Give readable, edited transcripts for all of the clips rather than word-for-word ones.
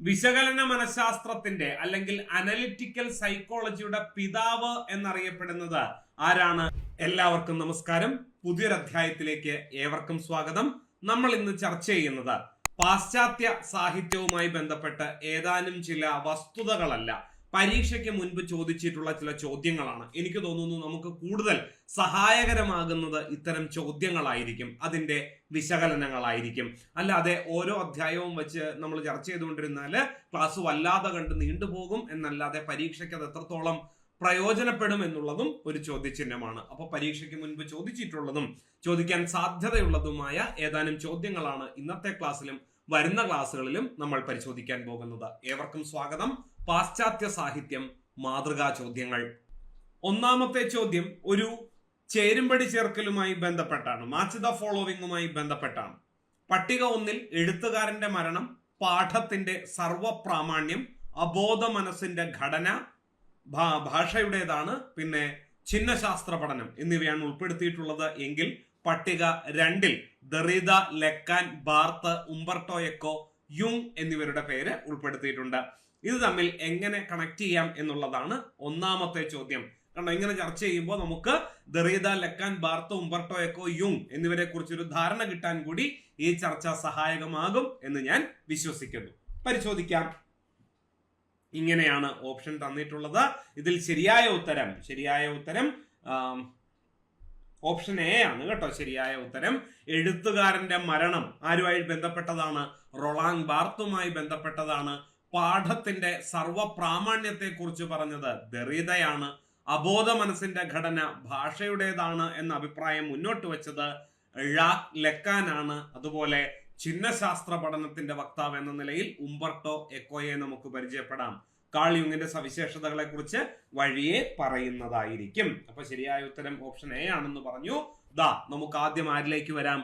വിശകലന മനഃശാസ്ത്രത്തിന്റെ അല്ലെങ്കിൽ അനലിറ്റിക്കൽ സൈക്കോളജിയുടെ പിതാവ് എന്നറിയപ്പെടുന്നത് ആരാണ്? എല്ലാവർക്കും നമസ്കാരം. പുതിയൊരു അധ്യായത്തിലേക്ക് ഏവർക്കും സ്വാഗതം. നമ്മൾ ഇന്ന് ചർച്ച ചെയ്യുന്നത് പാശ്ചാത്യ സാഹിത്യവുമായി ബന്ധപ്പെട്ട് ഏതാനും ചില വസ്തുതകളല്ല, പരീക്ഷയ്ക്ക് മുൻപ് ചോദിച്ചിട്ടുള്ള ചില ചോദ്യങ്ങളാണ്. എനിക്ക് തോന്നുന്നു നമുക്ക് കൂടുതൽ സഹായകരമാകുന്നത് ഇത്തരം ചോദ്യങ്ങളായിരിക്കും, അതിന്റെ വിശകലനങ്ങളായിരിക്കും. അല്ലാതെ ഓരോ അധ്യായവും വെച്ച് നമ്മൾ ചർച്ച ചെയ്തുകൊണ്ടിരുന്നാല് ക്ലാസ് വല്ലാതെ കണ്ട് നീണ്ടുപോകും എന്നല്ലാതെ പരീക്ഷയ്ക്ക് അത് എത്രത്തോളം പ്രയോജനപ്പെടും എന്നുള്ളതും ഒരു ചോദ്യചിഹ്നമാണ്. അപ്പൊ പരീക്ഷയ്ക്ക് മുൻപ് ചോദിച്ചിട്ടുള്ളതും ചോദിക്കാൻ സാധ്യതയുള്ളതുമായ ഏതാനും ചോദ്യങ്ങളാണ് ഇന്നത്തെ ക്ലാസ്സിലും വരുന്ന ക്ലാസ്സുകളിലും നമ്മൾ പരിശോധിക്കാൻ പോകുന്നത്. ഏവർക്കും സ്വാഗതം. പാശ്ചാത്യ സാഹിത്യം മാതൃകാ ചോദ്യങ്ങൾ. ഒന്നാമത്തെ ചോദ്യം ഒരു ചേരുംപടി ചേർക്കലുമായി ബന്ധപ്പെട്ടാണ്, മാച്ച് ദ ഫോളോവിങ്ങുമായി ബന്ധപ്പെട്ടാണ്. പട്ടിക 1 എഴുത്തുകാരന്റെ മരണം, പാഠത്തിന്റെ സർവപ്രാമാണ്യം, അബോധ മനസ്സിന്റെ ഘടന, ഭാഷയുടേതാണ്, പിന്നെ ചിഹ്നശാസ്ത്ര പഠനം എന്നിവയാണ് ഉൾപ്പെടുത്തിയിട്ടുള്ളത് എങ്കിൽ പട്ടിക 2 ദെറീദ, ലെക്കാൻ, ബാർത്ത്, ഉംബർട്ടോ എക്കോ, യുങ് എന്നിവരുടെ പേര് ഉൾപ്പെടുത്തിയിട്ടുണ്ട്. ഇത് തമ്മിൽ എങ്ങനെ കണക്ട് ചെയ്യാം എന്നുള്ളതാണ് ഒന്നാമത്തെ ചോദ്യം. കാരണം ഇങ്ങനെ ചർച്ച ചെയ്യുമ്പോൾ നമുക്ക് ദെറീദ, ലെക്കാൻ, ബാർത്ത്, ഉംബർട്ടോ എക്കോ, യുങ് എന്നിവരെ കുറിച്ചൊരു ധാരണ കിട്ടാൻ കൂടി ഈ ചർച്ച സഹായകമാകും എന്ന് ഞാൻ വിശ്വസിക്കുന്നു. പരിശോധിക്കാം. ഇങ്ങനെയാണ് ഓപ്ഷൻ തന്നിട്ടുള്ളത്. ഇതിൽ ശരിയായ ഉത്തരം ഓപ്ഷൻ എ ആണ് കേട്ടോ. ശരിയായ ഉത്തരം എഴുത്തുകാരന്റെ മരണം ആരുമായി ബന്ധപ്പെട്ടതാണ്? റൊളാങ് ബാർത്തുമായി ബന്ധപ്പെട്ടതാണ്. പാഠത്തിന്റെ സർവപ്രാമാണ്യത്തെ കുറിച്ച് പറഞ്ഞത് ദെറീദയാണ്. അബോധ മനസ്സിന്റെ ഘടന ഭാഷയുടേതാണ് എന്ന അഭിപ്രായം മുന്നോട്ട് വെച്ചത് ഴാക്ക് ലെക്കാനാണ്. അതുപോലെ ചിഹ്നശാസ്ത്ര പഠനത്തിന്റെ വക്താവ് എന്ന നിലയിൽ ഉംബർട്ടോ എക്കോയെ നമുക്ക് പരിചയപ്പെടാം. കാൾ യുങ്ങിന്റെ സവിശേഷതകളെ കുറിച്ച് വഴിയെ പറയുന്നതായിരിക്കും. അപ്പൊ ശരിയായ ഉത്തരം ഓപ്ഷൻ എ ആണെന്ന് പറഞ്ഞു. നമുക്ക് ആദ്യം ആരിലേക്ക് വരാം?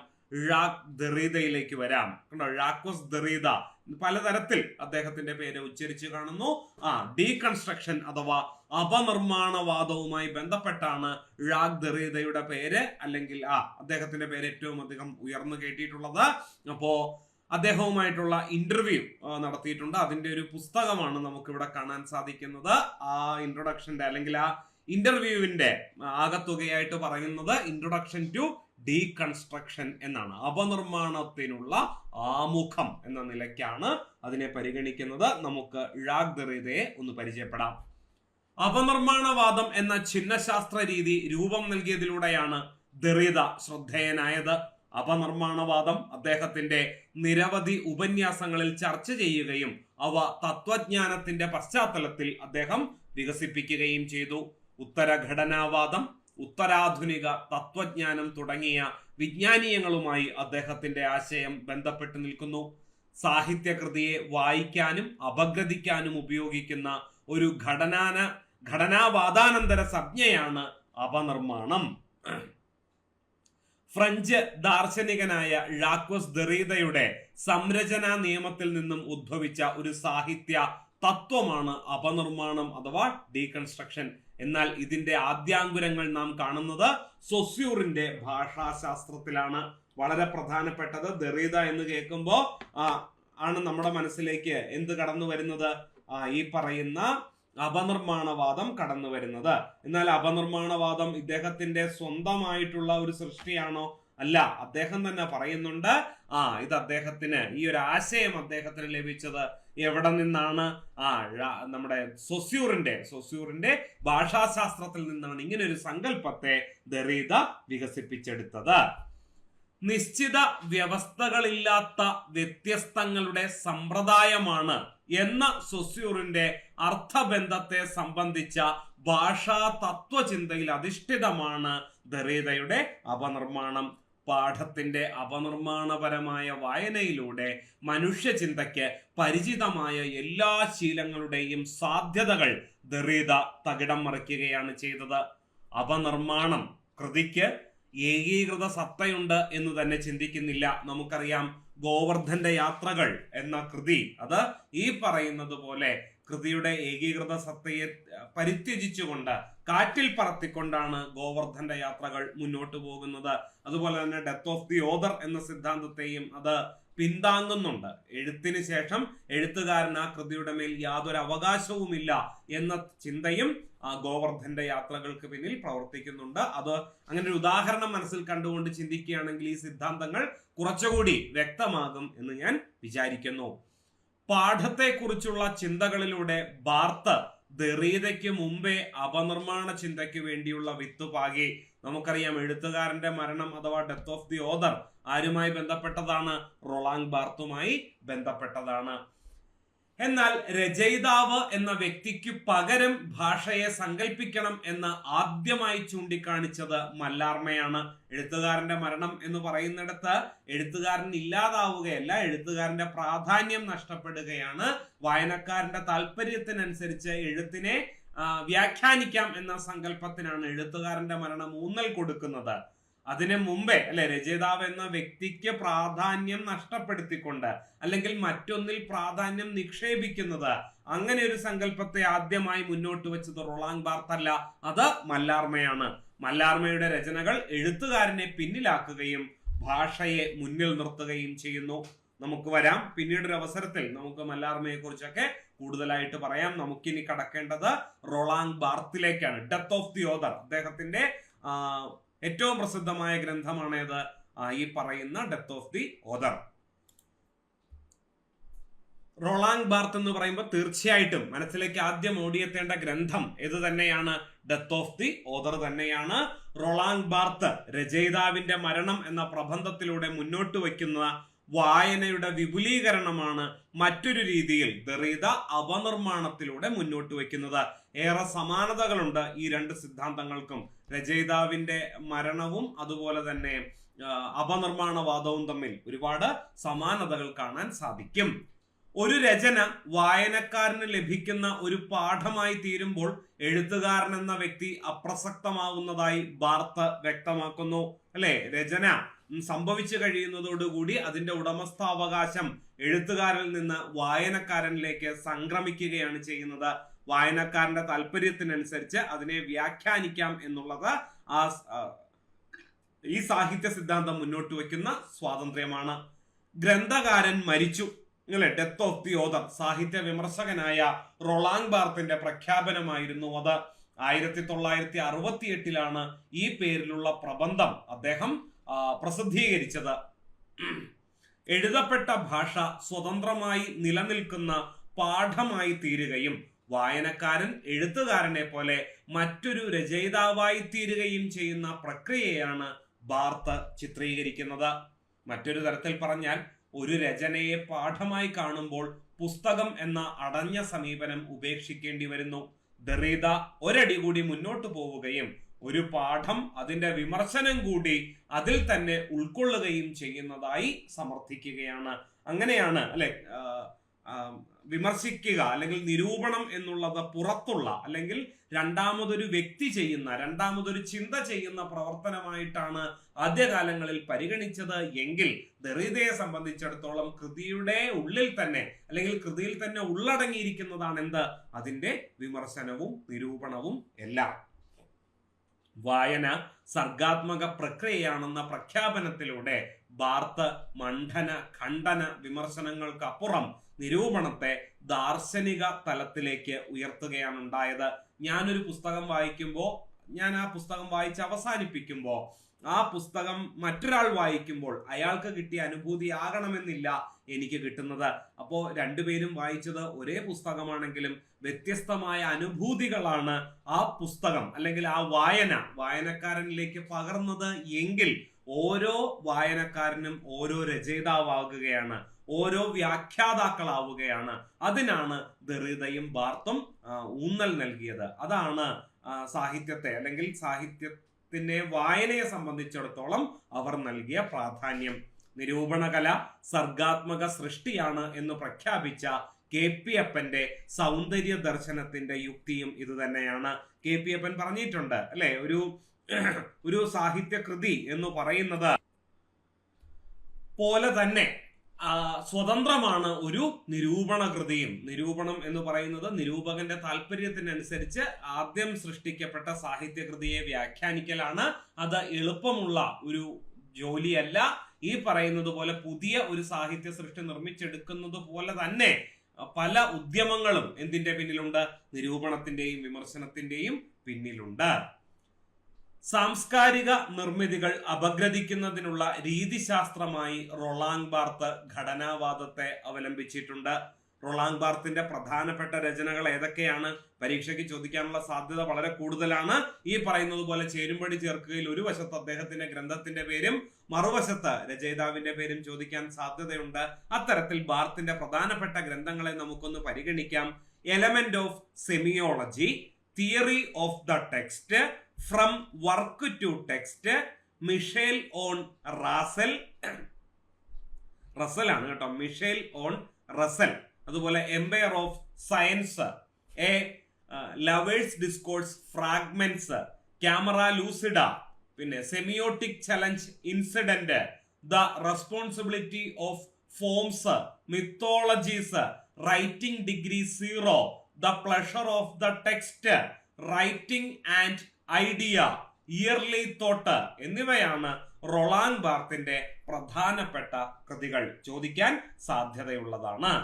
ഴാക്ക് ദെറീദയിലേക്ക് വരാം. കണ്ടോ, ഴാക്കോസ് ദെറീദ പലതരത്തിൽ അദ്ദേഹത്തിന്റെ പേര് ഉച്ചരിച്ച് കാണുന്നു. ഡീകൺസ്ട്രക്ഷൻ അഥവാ അപനിർമ്മാണവാദവുമായി ബന്ധപ്പെട്ടാണ് ഴാക്ക് ദെറീദയുടെ പേര്, അല്ലെങ്കിൽ അദ്ദേഹത്തിന്റെ പേര് ഏറ്റവും അധികം ഉയർന്നു കേട്ടിട്ടുള്ളത്. അപ്പോ അദ്ദേഹവുമായിട്ടുള്ള ഇന്റർവ്യൂ നടത്തിയിട്ടുണ്ട്. അതിന്റെ ഒരു പുസ്തകമാണ് നമുക്കിവിടെ കാണാൻ സാധിക്കുന്നത്. ആ ഇൻട്രൊഡക്ഷന്റെ അല്ലെങ്കിൽ ആ ഇന്റർവ്യൂവിന്റെ ആകത്തുകയായിട്ട് പറയുന്നത് ഇൻട്രൊഡക്ഷൻ ടു ഡീകൺസ്ട്രക്ഷൻ എന്നാണ്. അപനിർമ്മാണത്തിനുള്ള ആമുഖം എന്ന നിലയ്ക്കാണ് അതിനെ പരിഗണിക്കുന്നത്. നമുക്ക് ഴാക്ക് ദെറീദയെ ഒന്ന് പരിചയപ്പെടാം. അപനിർമ്മാണവാദം എന്ന ചിഹ്നശാസ്ത്ര രീതി രൂപം നൽകിയതിലൂടെയാണ് ദെറീദ ശ്രദ്ധേയനായത്. അപനിർമ്മാണവാദം അദ്ദേഹത്തിന്റെ നിരവധി ഉപന്യാസങ്ങളിൽ ചർച്ച ചെയ്യുകയും അവ തത്വജ്ഞാനത്തിന്റെ പശ്ചാത്തലത്തിൽ അദ്ദേഹം വികസിപ്പിക്കുകയും ചെയ്തു. ഉത്തരഘടനാവാദം, ഉത്തരാധുനിക തത്വജ്ഞാനം തുടങ്ങിയ വിജ്ഞാനീയങ്ങളുമായി അദ്ദേഹത്തിന്റെ ആശയം ബന്ധപ്പെട്ട് നിൽക്കുന്നു. സാഹിത്യകൃതിയെ വായിക്കാനും അപഗ്രഥിക്കാനും ഉപയോഗിക്കുന്ന ഒരു ഘടനാവാദാനന്തര സംജ്ഞയാണ് അപനിർമ്മാണം. ഫ്രഞ്ച് ദാർശനികനായ ഴാക്കോസ് ദെറീദയുടെ സംരചനാ നിയമത്തിൽ നിന്നും ഉദ്ഭവിച്ച ഒരു സാഹിത്യ തത്വമാണ് അപനിർമ്മാണം അഥവാ ഡീകൺസ്ട്രക്ഷൻ. എന്നാൽ ഇതിന്റെ ആദ്യാങ്കുരങ്ങൾ നാം കാണുന്നത് സൊസ്യൂറിന്റെ ഭാഷാശാസ്ത്രത്തിലാണ്. വളരെ പ്രധാനപ്പെട്ടത്. ദെറീദ എന്ന് കേൾക്കുമ്പോൾ ആണ് നമ്മുടെ മനസ്സിലേക്ക് എന്ത് കടന്നു വരുന്നത്? ഈ പറയുന്ന അപനിർമ്മാണവാദം കടന്നു വരുന്നത്. എന്നാൽ അപനിർമ്മാണവാദം ഇദ്ദേഹത്തിന്റെ സ്വന്തമായിട്ടുള്ള ഒരു സൃഷ്ടിയാണോ? അല്ല. അദ്ദേഹം തന്നെ പറയുന്നുണ്ട് ഇത് അദ്ദേഹത്തിന്, ഈ ഒരു ആശയം അദ്ദേഹത്തിന് ലഭിച്ചത് എവിടെ നിന്നാണ്? നമ്മുടെ സൊസ്യൂറിന്റെ ഭാഷാശാസ്ത്രത്തിൽ നിന്നാണ് ഇങ്ങനെ ഒരു സങ്കല്പത്തെ ദെറീദ വികസിപ്പിച്ചെടുത്തത്. നിശ്ചിത വ്യവസ്ഥകളില്ലാത്ത വ്യത്യസ്തങ്ങളുടെ സമ്പ്രദായമാണ് എന്ന സൊസ്യൂറിന്റെ അർത്ഥബന്ധത്തെ സംബന്ധിച്ച ഭാഷാ തത്വചിന്തയിൽ അധിഷ്ഠിതമാണ് ദെറീദയുടെ അപനിർമ്മാണം. പാഠത്തിന്റെ അപനിർമ്മാണപരമായ വായനയിലൂടെ മനുഷ്യചിന്തയ്ക്ക് പരിചിതമായ എല്ലാ ശീലങ്ങളുടെയും സാധ്യതകൾ ദെറീദ തകിടം മറിക്കുകയാണ് ചെയ്തത്. അപനിർമ്മാണം കൃതിക്ക് ഏകീകൃത സത്തയുണ്ട് എന്ന് തന്നെ ചിന്തിക്കുന്നില്ല. നമുക്കറിയാം, ഗോവർദ്ധന്റെ യാത്രകൾ എന്ന കൃതി അത് ഈ പറയുന്നത് പോലെ കൃതിയുടെ ഏകീകൃത സത്തയെ പരിത്യജിച്ചുകൊണ്ട് കാറ്റിൽ പറത്തിക്കൊണ്ടാണ് ഗോവർദ്ധന്റെ യാത്രകൾ മുന്നോട്ട് പോകുന്നത്. അതുപോലെ തന്നെ ഡെത്ത് ഓഫ് ദി ഓതർ എന്ന സിദ്ധാന്തത്തെയും അത് പിന്താങ്ങുന്നുണ്ട്. എഴുത്തിന് ശേഷം എഴുത്തുകാരൻ ആ കൃതിയുടെ മേൽ യാതൊരു അവകാശവുമില്ല എന്ന ചിന്തയും ഗോവർദ്ധന്റെ യാത്രകൾക്ക് പിന്നിൽ പ്രവർത്തിക്കുന്നുണ്ട്. അത് അങ്ങനെ ഒരു ഉദാഹരണം മനസ്സിൽ കണ്ടുകൊണ്ട് ചിന്തിക്കുകയാണെങ്കിൽ ഈ സിദ്ധാന്തങ്ങൾ കുറച്ചുകൂടി വ്യക്തമാകും എന്ന് ഞാൻ വിചാരിക്കുന്നു. പാഠത്തെക്കുറിച്ചുള്ള ചിന്തകളിലൂടെ ബാർത്ത് ദെറീദയ്ക്ക് മുമ്പേ അപനിർമ്മാണ ചിന്തയ്ക്ക് വേണ്ടിയുള്ള വിത്ത് പാകി. നമുക്കറിയാം, എഴുത്തുകാരന്റെ മരണം അഥവാ ഡെത്ത് ഓഫ് ദി ഓതർ ആരുമായി ബന്ധപ്പെട്ടതാണ്? റൊളാങ് ബാർത്തുമായി ബന്ധപ്പെട്ടതാണ്. എന്നാൽ രചയിതാവ് എന്ന വ്യക്തിക്ക് പകരം ഭാഷയെ സങ്കല്പിക്കണം എന്ന് ആദ്യമായി ചൂണ്ടിക്കാണിച്ചത് മല്ലാർമയാണ്. എഴുത്തുകാരന്റെ മരണം എന്ന് പറയുന്നിടത്ത് എഴുത്തുകാരൻ ഇല്ലാതാവുകയല്ല, എഴുത്തുകാരന്റെ പ്രാധാന്യം നഷ്ടപ്പെടുകയാണ്. വായനക്കാരന്റെ താല്പര്യത്തിനനുസരിച്ച് എഴുത്തിനെ വ്യാഖ്യാനിക്കാം എന്ന സങ്കല്പത്തിനാണ് എഴുത്തുകാരന്റെ മരണം ഊന്നൽ കൊടുക്കുന്നത്. അതിനു മുമ്പേ രചയിതാവ് എന്ന വ്യക്തിക്ക് പ്രാധാന്യം നഷ്ടപ്പെടുത്തിക്കൊണ്ട് അല്ലെങ്കിൽ മറ്റൊന്നിൽ പ്രാധാന്യം നിക്ഷേപിക്കുന്നത്, അങ്ങനെ ഒരു സങ്കല്പത്തെ ആദ്യമായി മുന്നോട്ട് വെച്ചത് റൊളാങ് ബാർത്ത് അല്ല, അത് മല്ലാർമയാണ്. മല്ലാർമയുടെ രചനകൾ എഴുത്തുകാരനെ പിന്നിലാക്കുകയും ഭാഷയെ മുന്നിൽ നിർത്തുകയും ചെയ്യുന്നു. നമുക്ക് വരാം, പിന്നീടൊരു അവസരത്തിൽ നമുക്ക് മല്ലാർമയെ കുറിച്ചൊക്കെ കൂടുതലായിട്ട് പറയാം. നമുക്കിനി കടക്കേണ്ടത് റൊളാങ് ബാർത്തിലേക്കാണ്. ഡെത്ത് ഓഫ് ദി ഓതർ, അദ്ദേഹത്തിന്റെ ഏറ്റവും പ്രസിദ്ധമായ ഗ്രന്ഥമാണേത്? ഈ പറയുന്ന death of the author. Roland Barthes എന്ന് പറയുമ്പോൾ തീർച്ചയായിട്ടും മനസ്സിലേക്ക് ആദ്യം ഓടിയെത്തേണ്ട ഗ്രന്ഥം ഏത് തന്നെയാണ്? ഡെത്ത് ഓഫ് ദി ഓതർ തന്നെയാണ്. റൊളാങ് ബാർത്ത് രചയിതാവിന്റെ മരണം എന്ന പ്രബന്ധത്തിലൂടെ മുന്നോട്ട് വയ്ക്കുന്ന വായനയുടെ വിപുലീകരണമാണ് മറ്റൊരു രീതിയിൽ ദെറീദ അപനിർമ്മാണത്തിലൂടെ മുന്നോട്ട് വയ്ക്കുന്നത്. ഏറെ സമാനതകളുണ്ട് ഈ രണ്ട് സിദ്ധാന്തങ്ങൾക്കും. രചയിതാവിന്റെ മരണവും അതുപോലെ തന്നെ അപനിർമ്മാണവാദവും തമ്മിൽ ഒരുപാട് സമാനതകൾ കാണാൻ സാധിക്കും. ഒരു രചന വായനക്കാരന് ലഭിക്കുന്ന ഒരു പാഠമായി തീരുമ്പോൾ എഴുത്തുകാരൻ എന്ന വ്യക്തി അപ്രസക്തമാവുന്നതായി ബാർത്ത് വ്യക്തമാക്കുന്നു. രചന സംഭവിച്ചു കഴിയുന്നതോടുകൂടി അതിന്റെ ഉടമസ്ഥാവകാശം എഴുത്തുകാരിൽ നിന്ന് വായനക്കാരനിലേക്ക് സംക്രമിക്കുകയാണ് ചെയ്യുന്നത്. വായനക്കാരന്റെ താല്പര്യത്തിനനുസരിച്ച് അതിനെ വ്യാഖ്യാനിക്കാം എന്നുള്ളത് ഈ സാഹിത്യ സിദ്ധാന്തം മുന്നോട്ട് വയ്ക്കുന്ന സ്വാതന്ത്ര്യമാണ്. ഗ്രന്ഥകാരൻ മരിച്ചു, ഡെത്ത് ഓഫ് ദി ഓതർ സാഹിത്യ വിമർശകനായ റൊളാങ് ബാർത്തിന്റെ പ്രഖ്യാപനമായിരുന്നു അത്. 1968 ഈ പേരിലുള്ള പ്രബന്ധം അദ്ദേഹം പ്രസിദ്ധീകരിച്ചത്. എഴുതപ്പെട്ട ഭാഷ സ്വതന്ത്രമായി നിലനിൽക്കുന്ന പാഠമായി തീരുകയും വായനക്കാരൻ എഴുത്തുകാരനെ പോലെ മറ്റൊരു രചയിതാവായി തീരുകയും ചെയ്യുന്ന പ്രക്രിയയാണ് ബാർത്ത് ചിത്രീകരിക്കുന്നത്. മറ്റൊരു തരത്തിൽ പറഞ്ഞാൽ, ഒരു രചനയെ പാഠമായി കാണുമ്പോൾ പുസ്തകം എന്ന അടഞ്ഞ സമീപനം ഉപേക്ഷിക്കേണ്ടി വരുന്നു. ദെറീദ ഒരടി കൂടി മുന്നോട്ട് പോവുകയും ഒരു പാഠം, അതിന്റെ വിമർശനം കൂടി അതിൽ തന്നെ ഉൾക്കൊള്ളുകയും ചെയ്യുന്നതായി സമർത്ഥിക്കുകയാണ്. അങ്ങനെയാണ് വിമർശിക്കുക അല്ലെങ്കിൽ നിരൂപണം എന്നുള്ളത് പുറത്തുള്ള അല്ലെങ്കിൽ രണ്ടാമതൊരു വ്യക്തി ചെയ്യുന്ന, രണ്ടാമതൊരു ചിന്ത ചെയ്യുന്ന പ്രവർത്തനമായിട്ടാണ് ആദ്യകാലങ്ങളിൽ പരിഗണിച്ചത് എങ്കിൽ ദെറീദയെ സംബന്ധിച്ചിടത്തോളം കൃതിയുടെ ഉള്ളിൽ തന്നെ അല്ലെങ്കിൽ കൃതിയിൽ തന്നെ ഉള്ളടങ്ങിയിരിക്കുന്നതാണ് എന്ത്? അതിന്റെ വിമർശനവും നിരൂപണവും എല്ലാം. വായന സർഗാത്മക പ്രക്രിയയാണെന്ന പ്രഖ്യാപനത്തിലൂടെ ബാർത്ത് മണ്ഡന, ഖണ്ഡന വിമർശനങ്ങൾക്കപ്പുറം നിരൂപണത്തെ ദാർശനിക തലത്തിലേക്ക് ഉയർത്തുകയാണ് ഉണ്ടായത്. ഞാനൊരു പുസ്തകം വായിക്കുമ്പോൾ, ഞാൻ ആ പുസ്തകം വായിച്ച് അവസാനിപ്പിക്കുമ്പോൾ ആ പുസ്തകം മറ്റൊരാൾ വായിക്കുമ്പോൾ അയാൾക്ക് കിട്ടിയ അനുഭൂതി ആകണമെന്നില്ല എനിക്ക് കിട്ടുന്നത്. അപ്പോൾ രണ്ടുപേരും വായിച്ചത് ഒരേ പുസ്തകമാണെങ്കിലും വ്യത്യസ്തമായ അനുഭൂതികളാണ് ആ പുസ്തകം അല്ലെങ്കിൽ ആ വായനക്കാരനിലേക്ക് പകർന്നത് എങ്കിൽ ഓരോ വായനക്കാരനും ഓരോ രചയിതാവാകുകയാണ്, ഓരോ വ്യാഖ്യാതാക്കളാവുകയാണ്. അതിനാണ് ദെറീദയും ബാർത്തും ഊന്നൽ നൽകിയത്. അതാണ് സാഹിത്യത്തെ അല്ലെങ്കിൽ സാഹിത്യത്തിന്റെ വായനയെ സംബന്ധിച്ചിടത്തോളം അവർ നൽകിയ പ്രാധാന്യം. നിരൂപണകല സർഗാത്മക സൃഷ്ടിയാണ് എന്ന് പ്രഖ്യാപിച്ച കെ.പി. അപ്പന്റെ സൗന്ദര്യ ദർശനത്തിന്റെ യുക്തിയും ഇത് തന്നെയാണ്. കെ.പി. അപ്പൻ പറഞ്ഞിട്ടുണ്ട് ഒരു സാഹിത്യ കൃതി എന്ന് പറയുന്നത് പോലെ തന്നെ സ്വതന്ത്രമാണ് ഒരു നിരൂപണ കൃതിയും. നിരൂപണം എന്ന് പറയുന്നത് നിരൂപകന്റെ താല്പര്യത്തിനനുസരിച്ച് ആദ്യം സൃഷ്ടിക്കപ്പെട്ട സാഹിത്യകൃതിയെ വ്യാഖ്യാനിക്കലാണ്. അത് എളുപ്പമുള്ള ഒരു ജോലിയല്ല. ഈ പറയുന്നത് പോലെ പുതിയ ഒരു സാഹിത്യ സൃഷ്ടി നിർമ്മിച്ചെടുക്കുന്നത് പോലെ തന്നെ പല ഉദ്യമങ്ങളും എന്തിന്റെ പിന്നിലുണ്ട്? നിരൂപണത്തിന്റെയും വിമർശനത്തിന്റെയും പിന്നിലുണ്ട്. സാംസ്കാരിക നിർമ്മിതികൾ അപഗ്രഥിക്കുന്നതിനുള്ള രീതിശാസ്ത്രമായി റൊളാങ് ബാർത്ത് ഘടനാവാദത്തെ അവലംബിച്ചിട്ടുണ്ട്. റൊളാങ് ബാർത്തിന്റെ പ്രധാനപ്പെട്ട രചനകൾ ഏതൊക്കെയാണ്? പരീക്ഷയ്ക്ക് ചോദിക്കാനുള്ള സാധ്യത വളരെ കൂടുതലാണ്. ഈ പറയുന്നത് പോലെ ചേരുംപടി ചേർക്കുകയിൽ ഒരു വശത്ത് അദ്ദേഹത്തിന്റെ ഗ്രന്ഥത്തിന്റെ പേരും മറുവശത്ത് രചയിതാവിന്റെ പേരും ചോദിക്കാൻ സാധ്യതയുണ്ട്. അത്തരത്തിൽ ബാർത്തിന്റെ പ്രധാനപ്പെട്ട ഗ്രന്ഥങ്ങളെ നമുക്കൊന്ന് പരിഗണിക്കാം. Element of semiology, theory of the text, from work to text, Michelet on Racine, റസലാണ് കേട്ടോ, മിഷേൽ ഓൺ റസൽ. അതുപോലെ empire of science, a lover's discourse fragments, camera lucida, പിന്നെ semiotic challenge incident, the responsibility of forms, mythologies, writing degree 0, the pleasure of the text, writing and idea, early thought എന്നിവയാണ് Roland ബാർത്തിന്റെ പ്രധാനപ്പെട്ട കൃതികൾ. ചോദിക്കാൻ സാധ്യതയുള്ളതാണ്.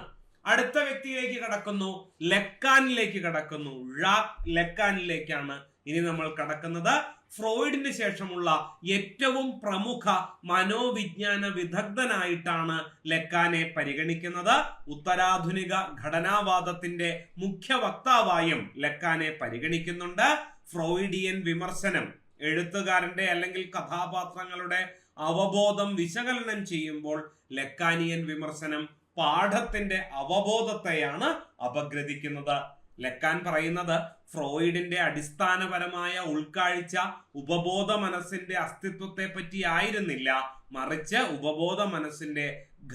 അടുത്ത വ്യക്തിയിലേക്ക് കടക്കുന്നു, ലെക്കാനിലേക്ക് കടക്കുന്നു. ഴാക്ക് ലെക്കാനിലേക്കാണ് ഇനി നമ്മൾ കടക്കുന്നത്. ഫ്രോയിഡിന് ശേഷമുള്ള ഏറ്റവും പ്രമുഖ മനോവിജ്ഞാന വിദഗ്ധനായിട്ടാണ് ലെക്കാനെ പരിഗണിക്കുന്നത്. ഉത്തരാധുനിക ഘടനാവാദത്തിന്റെ മുഖ്യ വക്താവായും ലെക്കാനെ പരിഗണിക്കുന്നുണ്ട്. ഫ്രോയിഡിയൻ വിമർശനം, എഴുത്തുകാരന്റെ അല്ലെങ്കിൽ കഥാപാത്രങ്ങളുടെ അവബോധം വിശകലനം ചെയ്യുമ്പോൾ ലെക്കാനിയൻ വിമർശനം പാഠത്തിന്റെ അവബോധത്തെയാണ് അപഗ്രഥിക്കുന്നത്. ലെക്കാൻ പറയുന്നത് ഫ്രോയിഡിന്റെ അടിസ്ഥാനപരമായ ഉൾക്കാഴ്ച ഉപബോധ മനസ്സിന്റെ അസ്തിത്വത്തെ പറ്റി ആയിരുന്നില്ല, മറിച്ച് ഉപബോധ മനസ്സിന്റെ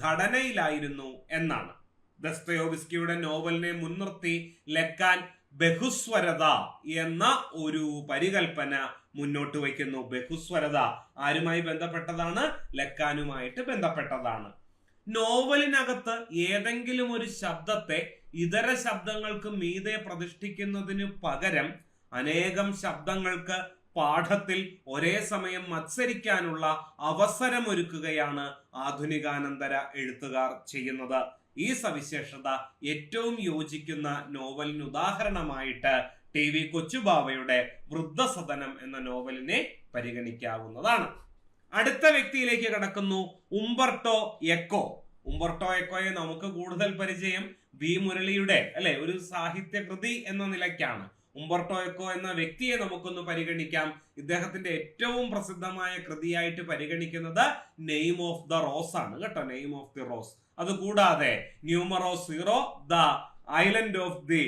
ഘടനയിലായിരുന്നു എന്നാണ്. ദസ്തയോവ്സ്കിയുടെ നോവലിനെ മുൻനിർത്തി ലെക്കാൻ ബഹുസ്വരത എന്ന ഒരു പരികൽപ്പന മുന്നോട്ട് വയ്ക്കുന്നു. ബഹുസ്വരത ആരുമായി ബന്ധപ്പെട്ടതാണ്? ലെക്കാനുമായിട്ട് ബന്ധപ്പെട്ടതാണ്. നോവലിനകത്ത് ഏതെങ്കിലും ഒരു ശബ്ദത്തെ ഇതര ശബ്ദങ്ങൾക്ക് മീതെ പ്രതിഷ്ഠിക്കുന്നതിന് പകരം അനേകം ശബ്ദങ്ങൾക്ക് പാഠത്തിൽ ഒരേ സമയം മത്സരിക്കാനുള്ള അവസരമൊരുക്കുകയാണ് ആധുനികാനന്തര എഴുത്തുകാർ ചെയ്യുന്നത്. ഈ സവിശേഷത ഏറ്റവും യോജിക്കുന്ന നോവലിന് ഉദാഹരണമായിട്ട് ടി വി കൊച്ചുബാവയുടെ വൃദ്ധസദനം എന്ന നോവലിനെ പരിഗണിക്കാവുന്നതാണ്. അടുത്ത വ്യക്തിയിലേക്ക് കടക്കുന്നു, ഉംബർട്ടോ എക്കോ. ഉംബർട്ടോ എക്കോയെ നമുക്ക് കൂടുതൽ പരിചയം വി മുരളിയുടെ ഒരു സാഹിത്യ കൃതി എന്ന നിലയ്ക്കാണ്. ഉംബർട്ടോ എക്കോ എന്ന വ്യക്തിയെ നമുക്കൊന്ന് പരിഗണിക്കാം. ഇദ്ദേഹത്തിന്റെ ഏറ്റവും പ്രസിദ്ധമായ കൃതിയായിട്ട് പരിഗണിക്കുന്നത് നെയിം ഓഫ് ദ റോസ് ആണ് കേട്ടോ, നെയിം ഓഫ് ദി റോസ്. അതുകൂടാതെ Numero 0, the island of the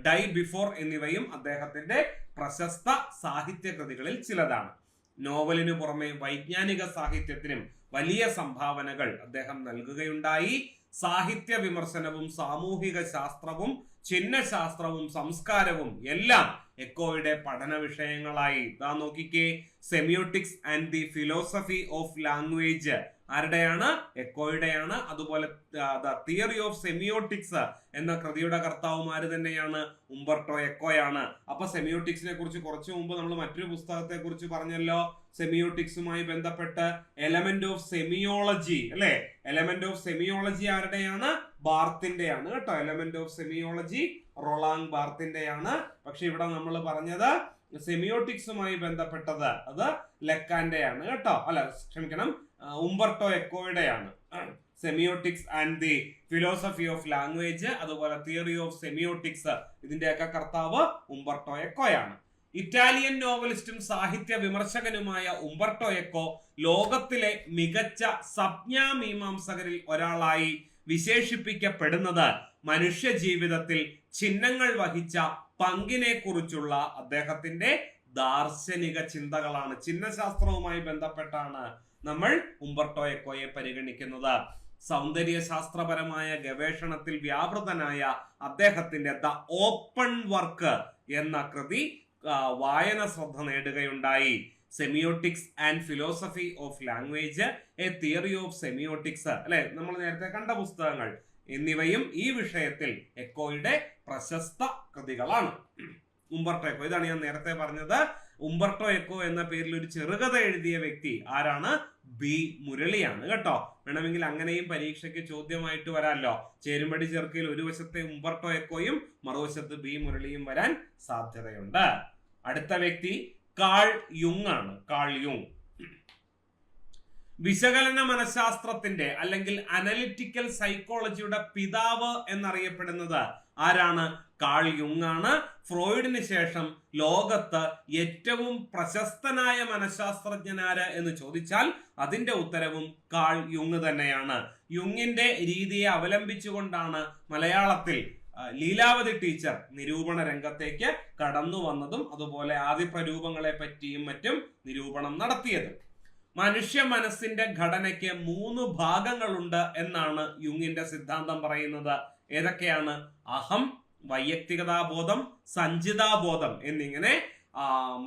day before എന്നിവയും അദ്ദേഹത്തിന്റെ പ്രശസ്ത സാഹിത്യ കൃതികളിൽ ചിലതാണ്. നോവലിനു പുറമെ വൈജ്ഞാനിക സാഹിത്യത്തിനും വലിയ സംഭാവനകൾ അദ്ദേഹം നൽകുകയുണ്ടായി. സാഹിത്യ വിമർശനവും സാമൂഹിക ശാസ്ത്രവും ചിഹ്നശാസ്ത്രവും സംസ്കാരവും എല്ലാം എക്കോയുടെ പഠന വിഷയങ്ങളായി. ഇതാ നോക്കിക്കേ, semiotics and the philosophy of language ആരുടെയാണ്? എക്കോയുടെയാണ്. അതുപോലെ ദ തിയറി ഓഫ് സെമിയോട്ടിക്സ് എന്ന കൃതിയുടെ കർത്താവുമാര് തന്നെയാണ് ഉംബർട്ടോ എക്കോയാണ്. അപ്പൊ സെമിയോട്ടിക്സിനെ കുറിച്ച് കുറച്ചു മുമ്പ് നമ്മൾ മറ്റൊരു പുസ്തകത്തെ കുറിച്ച് പറഞ്ഞല്ലോ, സെമിയോട്ടിക്സുമായി ബന്ധപ്പെട്ട് എലമെന്റ് ഓഫ് സെമിയോളജി അല്ലെ. എലമെന്റ് ഓഫ് സെമിയോളജി ആരുടെയാണ്? ബാർത്തിന്റെയാണ് കേട്ടോ. എലമെന്റ് ഓഫ് സെമിയോളജി റൊളാങ് ബാർത്തിന്റെയാണ്. പക്ഷെ ഇവിടെ നമ്മൾ പറഞ്ഞത് സെമിയോട്ടിക്സുമായി ബന്ധപ്പെട്ടത് അത് ലെക്കാന്റെയാണ് കേട്ടോ. ക്ഷമിക്കണം, ഉംബർട്ടോ എക്കോയുടെയാണ്. Semiotics and the philosophy of language, അതുപോലെ തിയറി ഓഫ് സെമിയോട്ടിക്സ്, ഇതിന്റെയൊക്കെ കർത്താവ് ഉംബർട്ടോ എക്കോയാണ്. ഇറ്റാലിയൻ നോവലിസ്റ്റും സാഹിത്യ വിമർശകനുമായ ഉംബർട്ടോ എക്കോ ലോകത്തിലെ മികച്ച സംജ്ഞാമീമാംസകരിൽ ഒരാളായി വിശേഷിപ്പിക്കപ്പെടുന്നത് മനുഷ്യ ജീവിതത്തിൽ ചിഹ്നങ്ങൾ വഹിച്ച പങ്കിനെ കുറിച്ചുള്ള അദ്ദേഹത്തിന്റെ ദാർശനിക ചിന്തകളാണ്. ചിഹ്നശാസ്ത്രവുമായി ബന്ധപ്പെട്ടാണ് നമ്മൾ ഉംബർട്ടോ എക്കോയെ പരിഗണിക്കുന്നത്. സൗന്ദര്യശാസ്ത്രപരമായ ഗവേഷണത്തിൽ വ്യാപൃതനായ അദ്ദേഹത്തിന്റെ ദ ഓപ്പൺ വർക്ക് എന്ന കൃതി വായന ശ്രദ്ധ നേടുകയുണ്ടായി. Semiotics and philosophy of language, a theory of semiotics നമ്മൾ നേരത്തെ കണ്ട പുസ്തകങ്ങൾ എന്നിവയും ഈ വിഷയത്തിൽ എക്കോയുടെ പ്രശസ്ത കൃതികളാണ്. ഉംബർട്ടോ എക്കോ, ഇതാണ് ഞാൻ നേരത്തെ പറഞ്ഞത്. ഉംബർട്ടോ എക്കോ എന്ന പേരിൽ ഒരു ചെറുകഥ എഴുതിയ വ്യക്തി ആരാണ്? ബി മുരളിയാണ് കേട്ടോ. വേണമെങ്കിൽ അങ്ങനെയും പരീക്ഷയ്ക്ക് ചോദ്യമായിട്ട് വരാമല്ലോ. ചേരുംപടി ചേർക്കയിൽ ഒരു വശത്തെ ഉംബർട്ടോ എക്കോയും മറുവശത്ത് ബി മുരളിയും വരാൻ സാധ്യതയുണ്ട്. അടുത്ത വ്യക്തി കാൾ യുങ് ആണ്. കാൾ യുങ് വിശകലന മനഃശാസ്ത്രത്തിന്റെ അല്ലെങ്കിൽ അനലിറ്റിക്കൽ സൈക്കോളജിയുടെ പിതാവ് എന്നറിയപ്പെടുന്നത് ആരാണ്? കാൾ യുങ് ആണ്. ഫ്രോയിഡിന് ശേഷം ലോകത്ത് ഏറ്റവും പ്രശസ്തനായ മനഃശാസ്ത്രജ്ഞനാര് എന്ന് ചോദിച്ചാൽ അതിന്റെ ഉത്തരവും കാൾ യുങ് തന്നെയാണ്. യുങ്ങിന്റെ രീതിയെ അവലംബിച്ചുകൊണ്ടാണ് മലയാളത്തിൽ ലീലാവതി ടീച്ചർ നിരൂപണ രംഗത്തേക്ക് കടന്നു വന്നതും അതുപോലെ ആദിപ്രരൂപങ്ങളെ പറ്റിയും മറ്റും നിരൂപണം നടത്തിയതും. മനുഷ്യ മനസ്സിന്റെ ഘടനയ്ക്ക് 3 ഭാഗങ്ങളുണ്ട് എന്നാണ് യുങ്ങിന്റെ സിദ്ധാന്തം പറയുന്നത്. ഏതൊക്കെയാണ്? അഹം, വൈയക്തികതാബോധം, സഞ്ചിതാബോധം എന്നിങ്ങനെ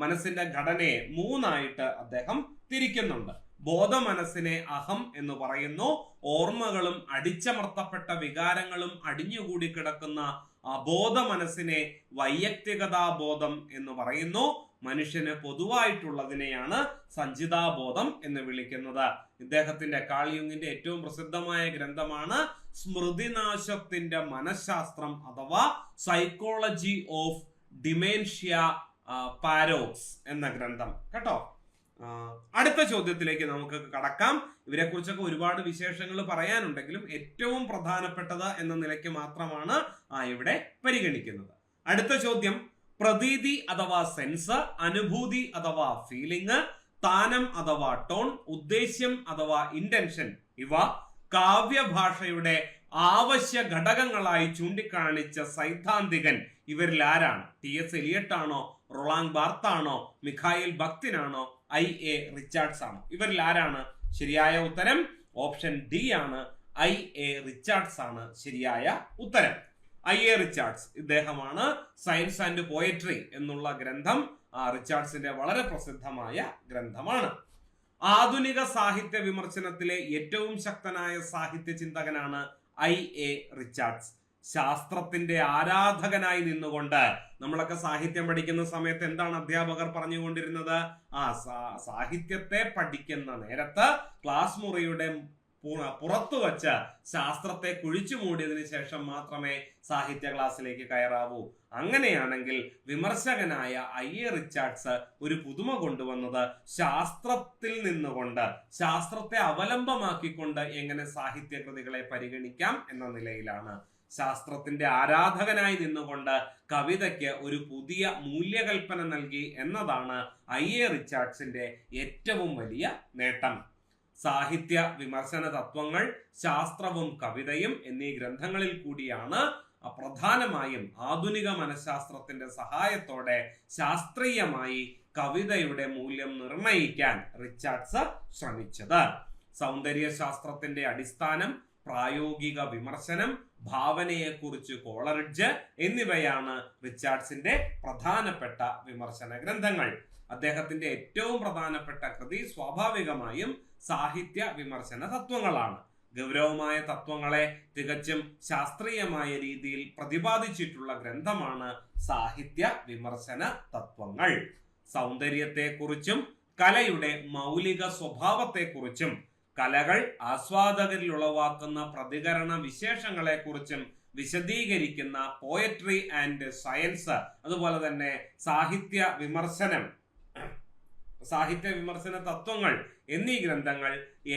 മനസ്സിന്റെ ഘടനയെ 3ആയിട്ട് അദ്ദേഹം തിരിക്കുന്നുണ്ട്. ബോധ മനസ്സിനെ അഹം എന്ന് പറയുന്നു. ഓർമ്മകളും അടിച്ചമർത്തപ്പെട്ട വികാരങ്ങളും അടിഞ്ഞുകൂടി കിടക്കുന്ന അബോധ മനസ്സിനെ വൈയക്തികതാബോധം എന്ന് പറയുന്നു. മനുഷ്യന് പൊതുവായിട്ടുള്ളതിനെയാണ് സഞ്ചിതാബോധം എന്ന് വിളിക്കുന്നത്. ഇദ്ദേഹത്തിന്റെ കാൾ യുങ്ങിന്റെ ഏറ്റവും പ്രസിദ്ധമായ ഗ്രന്ഥമാണ് സ്മൃതിനാശത്തിന്റെ മനഃശാസ്ത്രം അഥവാ സൈക്കോളജി ഓഫ് ഡിമെൻഷ്യ പാരോക്സ് എന്ന ഗ്രന്ഥം കേട്ടോ. അടുത്ത ചോദ്യത്തിലേക്ക് നമുക്ക് കടക്കാം. ഇവരെ കുറിച്ചൊക്കെ ഒരുപാട് വിശേഷങ്ങൾ പറയാനുണ്ടെങ്കിലും ഏറ്റവും പ്രധാനപ്പെട്ടത് എന്ന നിലയ്ക്ക് മാത്രമാണ് ഇവിടെ പരിഗണിക്കുന്നത്. അടുത്ത ചോദ്യം പ്രതീതി അഥവാ സെൻസ്, അനുഭൂതി അഥവാ ഫീലിംഗ്, താനം അഥവാ ടോൺ, ഉദ്ദേശ്യം അഥവാ ഇന്റൻഷൻ ഇവ കാവ്യഭാഷയുടെ ആവശ്യ ഘടകങ്ങളായി ചൂണ്ടിക്കാണിച്ച സൈദ്ധാന്തികൻ ഇവരിൽ ആരാണ്? ടി.എസ്. എലിയട്ട് ആണോ, റൊളാങ് ബാർത്ത് ആണോ, മിഖായിൽ ബക്തിനാണോ, I.A. റിച്ചാർഡ്സ് ആണോ? ഇവരിൽ ആരാണ്? ശരിയായ ഉത്തരം ഓപ്ഷൻ ഡി ആണ്. I.A. റിച്ചാർഡ്സ് ആണ് ശരിയായ ഉത്തരം. I.A. റിച്ചാർഡ്സ് ഇദ്ദേഹമാണ് സയൻസ് ആൻഡ് പോയട്രി എന്നുള്ള ഗ്രന്ഥം റിച്ചാർഡ്സിന്റെ വളരെ പ്രസിദ്ധമായ ഗ്രന്ഥമാണ്. ആധുനിക സാഹിത്യ വിമർശനത്തിലെ ഏറ്റവും ശക്തനായ സാഹിത്യ ചിന്തകനാണ് I.A. റിച്ചാർഡ്സ്. ശാസ്ത്രത്തിന്റെ ആരാധകനായി നിന്നുകൊണ്ട് നമ്മളൊക്കെ സാഹിത്യം പഠിക്കുന്ന സമയത്ത് എന്താണ് അധ്യാപകർ പറഞ്ഞുകൊണ്ടിരുന്നത്? സാഹിത്യത്തെ പഠിക്കുന്ന നേരത്ത് ക്ലാസ് മുറിയുടെ പുറത്തു വച്ച് ശാസ്ത്രത്തെ കുഴിച്ചു മൂടിയതിനു ശേഷം മാത്രമേ സാഹിത്യ ക്ലാസ്സിലേക്ക് കയറാവൂ. അങ്ങനെയാണെങ്കിൽ വിമർശകനായ I.A. റിച്ചാർഡ്സ് ഒരു പുതുമ കൊണ്ടുവന്നത് ശാസ്ത്രത്തിൽ നിന്നുകൊണ്ട്, ശാസ്ത്രത്തെ അവലംബമാക്കിക്കൊണ്ട് എങ്ങനെ സാഹിത്യകൃതികളെ പരിഗണിക്കാം എന്ന നിലയിലാണ്. ശാസ്ത്രത്തിന്റെ ആരാധകനായി നിന്നുകൊണ്ട് കവിതയ്ക്ക് ഒരു പുതിയ മൂല്യകൽപ്പന നൽകി എന്നതാണ് I.A. റിച്ചാർഡ്സിന്റെ ഏറ്റവും വലിയ നേട്ടം. സാഹിത്യ വിമർശന തത്വങ്ങൾ, ശാസ്ത്രവും കവിതയും എന്നീ ഗ്രന്ഥങ്ങളിൽ കൂടിയാണ് പ്രധാനമായും ആധുനിക മനഃശാസ്ത്രത്തിന്റെ സഹായത്തോടെ ശാസ്ത്രീയമായി കവിതയുടെ മൂല്യം നിർണയിക്കാൻ റിച്ചാർഡ്സ് ശ്രമിച്ചത്. സൗന്ദര്യശാസ്ത്രത്തിന്റെ അടിസ്ഥാനം, പ്രായോഗിക വിമർശനം, ഭാവനയെക്കുറിച്ച് കോളറിഡ്ജ് എന്നിവയാണ് റിച്ചാർഡ്സിന്റെ പ്രധാനപ്പെട്ട വിമർശന ഗ്രന്ഥങ്ങൾ. അദ്ദേഹത്തിന്റെ ഏറ്റവും പ്രധാനപ്പെട്ട കൃതി സ്വാഭാവികമായും സാഹിത്യ വിമർശന തത്വങ്ങളാണ്. ഗൗരവമായ തത്വങ്ങളെ തികച്ചും ശാസ്ത്രീയമായ രീതിയിൽ പ്രതിപാദിച്ചിട്ടുള്ള ഗ്രന്ഥമാണ് സാഹിത്യ വിമർശന തത്വങ്ങൾ. സൗന്ദര്യത്തെക്കുറിച്ചും കലയുടെ മൗലിക സ്വഭാവത്തെക്കുറിച്ചും കലകൾ ആസ്വാദകരിൽ ഉളവാക്കുന്ന പ്രതികരണ വിശേഷങ്ങളെ കുറിച്ചും വിശദീകരിക്കുന്ന പോയട്രി ആൻഡ് സയൻസ്, അതുപോലെ തന്നെ സാഹിത്യ വിമർശന തത്വങ്ങൾ എന്നീ ഗ്രന്ഥങ്ങൾ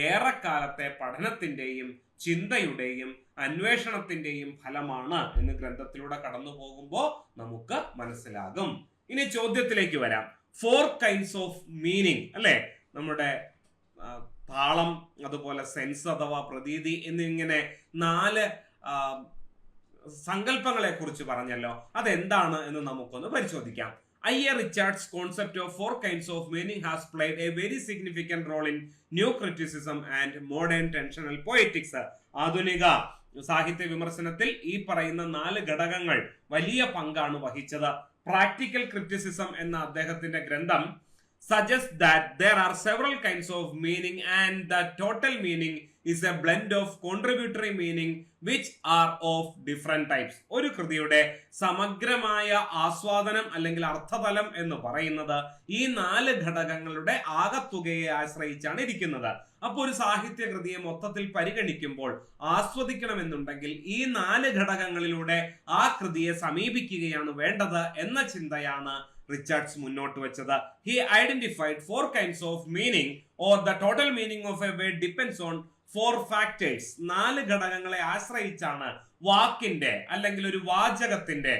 ഏറെക്കാലത്തെ പഠനത്തിന്റെയും ചിന്തയുടെയും അന്വേഷണത്തിന്റെയും ഫലമാണ് എന്ന് ഗ്രന്ഥത്തിലൂടെ കടന്നു പോകുമ്പോൾ നമുക്ക് മനസ്സിലാകും. ഇനി ചോദ്യത്തിലേക്ക് വരാം. 4 kinds ഓഫ് മീനിങ് അല്ലെ? നമ്മുടെ താളം, അതുപോലെ സെൻസ് അഥവാ പ്രതീതി എന്നിങ്ങനെ 4 സങ്കല്പങ്ങളെ കുറിച്ച് പറഞ്ഞല്ലോ. അതെന്താണ് എന്ന് നമുക്കൊന്ന് പരിശോധിക്കാം. I.A. Richards' concept of 4 kinds of meaning has played a very significant role in new criticism and modern tensional poetics. ആധുനിക സാഹിത്യ വിമർശനത്തിൽ ഈ പറയുന്ന 4 ഘടകങ്ങൾ വലിയ പങ്കാണ് വഹിച്ചത്. പ്രാക്ടിക്കൽ ക്രിറ്റിസിസം എന്ന അദ്ദേഹത്തിന്റെ ഗ്രന്ഥം suggests that there are several kinds of meaning and the total meaning is a blend of contributory meaning which are of different types. ഒരു കൃതിയുടെ സമഗ്രമായ ആസ്വാദനം അല്ലെങ്കിൽ അർത്ഥതലം എന്ന് പറയുന്നത് ഈ 4 ഘടകങ്ങളുടെ ആകത്തുകയെ ആശ്രയിച്ചാണ് ഇരിക്കുന്നത്. അപ്പോൾ ഒരു സാഹിത്യകൃതിയെ മൊത്തത്തിൽ പരിഗണിക്കുമ്പോൾ ആസ്വദിക്കണമെന്നുണ്ടെങ്കിൽ ഈ 4 ഘടകങ്ങളിലൂടെ ആ കൃതിയെ സമീപിക്കുകയാണ് വേണ്ടത് എന്ന ചിന്തയാണ് റിച്ചാർഡ്സ് മുന്നോട്ട് വെച്ചത്. He identified 4 kinds of meaning or the total meaning of a word depends on 4 factors. 4 ഘടകങ്ങളെ ആശ്രയിച്ചാണ് വാക്കിന്റെ അല്ലെങ്കിൽ ഒരു വാചകത്തിന്റെ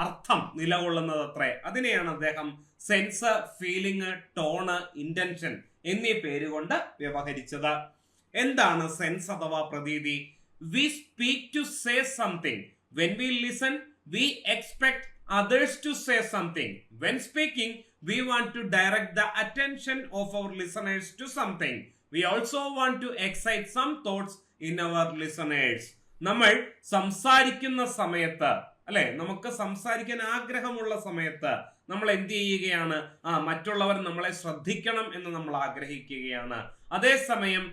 അർത്ഥം നിലകൊള്ളുന്നത് അത്രേ. അതിനെയാണ് അദ്ദേഹം സെൻസ്, ഫീലിംഗ്, ടോണ്, ഇന്റൻഷൻ എന്നീ പേരുകൊണ്ട് വ്യവഹരിച്ചത്. എന്താണ് സെൻസ് അഥവാ പ്രതീതി? We speak to say something. When we listen, we expect others to say something. When speaking, we want to direct the attention of our listeners to something. We also want to excite some thoughts in our listeners. നമ്മൾ സംസാരിക്കുന്ന സമയത്ത്, അല്ലെ, നമുക്ക് സംസാരിക്കാൻ ആഗ്രഹമുള്ള സമയത്ത് നമ്മൾ എന്ത് ചെയ്യുകയാണ്? മറ്റുള്ളവർ നമ്മളെ ശ്രദ്ധിക്കണം എന്ന് നമ്മൾ ആഗ്രഹിക്കുകയാണ്. അതേസമയം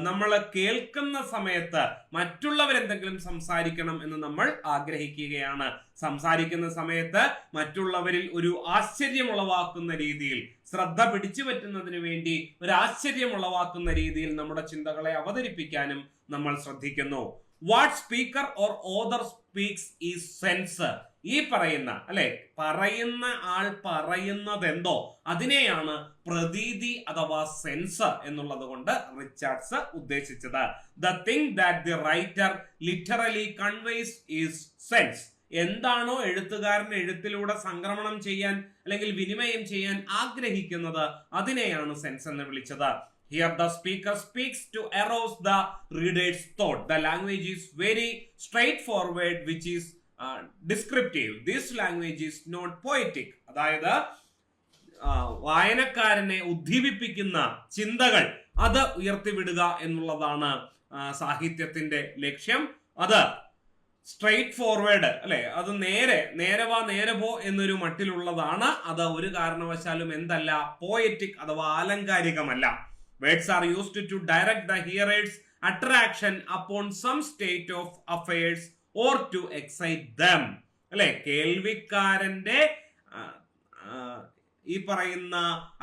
നമ്മൾ കേൾക്കുന്ന സമയത്ത് മറ്റുള്ളവരെന്തെങ്കിലും സംസാരിക്കണം എന്ന് നമ്മൾ ആഗ്രഹിക്കുകയാണ്. സംസാരിക്കുന്ന സമയത്ത് മറ്റുള്ളവരിൽ ഒരു ആശ്ചര്യമുളവാക്കുന്ന രീതിയിൽ, ശ്രദ്ധ പിടിച്ചു പറ്റുന്നതിന് വേണ്ടി ഒരു ആശ്ചര്യമുളവാക്കുന്ന രീതിയിൽ നമ്മുടെ ചിന്തകളെ അവതരിപ്പിക്കാനും നമ്മൾ ശ്രദ്ധിക്കുന്നു. What speaker or other speaks is sense. ഈ പറയുന്ന, അല്ലെ, പറയുന്ന ആൾ പറയുന്നത് എന്തോ അതിനെയാണ് പ്രതീതി അഥവാ സെൻസ് എന്നുള്ളത് കൊണ്ട് റിച്ചാർഡ്സ് ഉദ്ദേശിച്ചത്. The thing that the writer literally conveys is sense. എന്താണോ എഴുത്തുകാരൻ എഴുത്തിലൂടെ സംക്രമണം ചെയ്യാൻ അല്ലെങ്കിൽ വിനിമയം ചെയ്യാൻ ആഗ്രഹിക്കുന്നത് അതിനെയാണ് സെൻസ് എന്ന് വിളിച്ചത്. Here the speaker speaks to arouse the reader's thought. The language is very straightforward, which is descriptive. This language is not poetic. അതായത് വായനക്കാരനെ ഉദ്ദീപിപ്പിക്കുന്ന ചിന്തകൾ അത് ഉയർത്തിവിടുക എന്നുള്ളതാണ് സാഹിത്യത്തിന്റെ ലക്ഷ്യം. അത് സ്ട്രെയിറ്റ് ഫോർവേഡ്, അല്ലെ, അത് നേരെ പോ എന്നൊരു മട്ടിലുള്ളതാണ്. അത് ഒരു കാരണവശാലും എന്തല്ല, പോയറ്റിക് അഥവാ ആലങ്കാരികമല്ല. Words are used to direct the hearer's attraction upon some state of affairs or to excite them. അല്ലെ, കേൾവിക്കാരന്റെ ഈ പറയുന്ന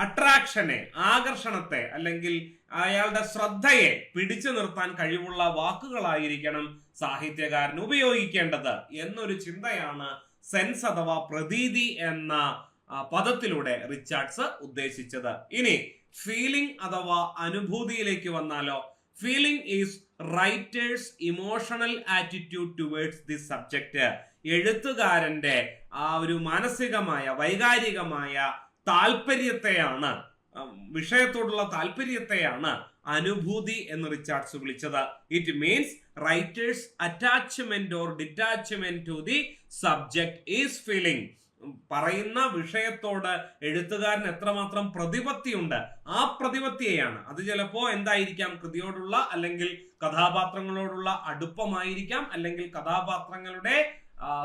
അട്രാക്ഷനെ, ആകർഷണത്തെ അല്ലെങ്കിൽ അയാളുടെ ശ്രദ്ധയെ പിടിച്ചു നിർത്താൻ കഴിവുള്ള വാക്കുകളായിരിക്കണം സാഹിത്യകാരൻ ഉപയോഗിക്കേണ്ടത് എന്നൊരു ചിന്തയാണ് സെൻസ് അഥവാ പ്രതീതി എന്ന പദത്തിലൂടെ റിച്ചാർഡ്സ് ഉദ്ദേശിച്ചത്. ഇനി ഫീലിംഗ് അഥവാ അനുഭൂതിയിലേക്ക് വന്നാലോ? Feeling is writers emotional attitude towards the subject. എഴുത്തുകാരന്റെ ആ ഒരു മാനസികമായ വൈകാരികമായ താല്പര്യത്തെയാണ്, വിഷയത്തോടുള്ള താല്പര്യത്തെയാണ് അനുഭൂതി എന്ന് റിച്ചാർഡ്സ് വിളിച്ചത്. It means writer's attachment or detachment to the subject is feeling. പറയുന്ന വിഷയത്തോട് എഴുത്തുകാരൻ എത്രമാത്രം പ്രതിപത്തിയുണ്ട്, ആ പ്രതിപത്തിയെയാണ്. അത് ചിലപ്പോ എന്തായിരിക്കാം, കൃതിയോടുള്ള അല്ലെങ്കിൽ കഥാപാത്രങ്ങളോടുള്ള അടുപ്പമായിരിക്കാം, അല്ലെങ്കിൽ കഥാപാത്രങ്ങളുടെ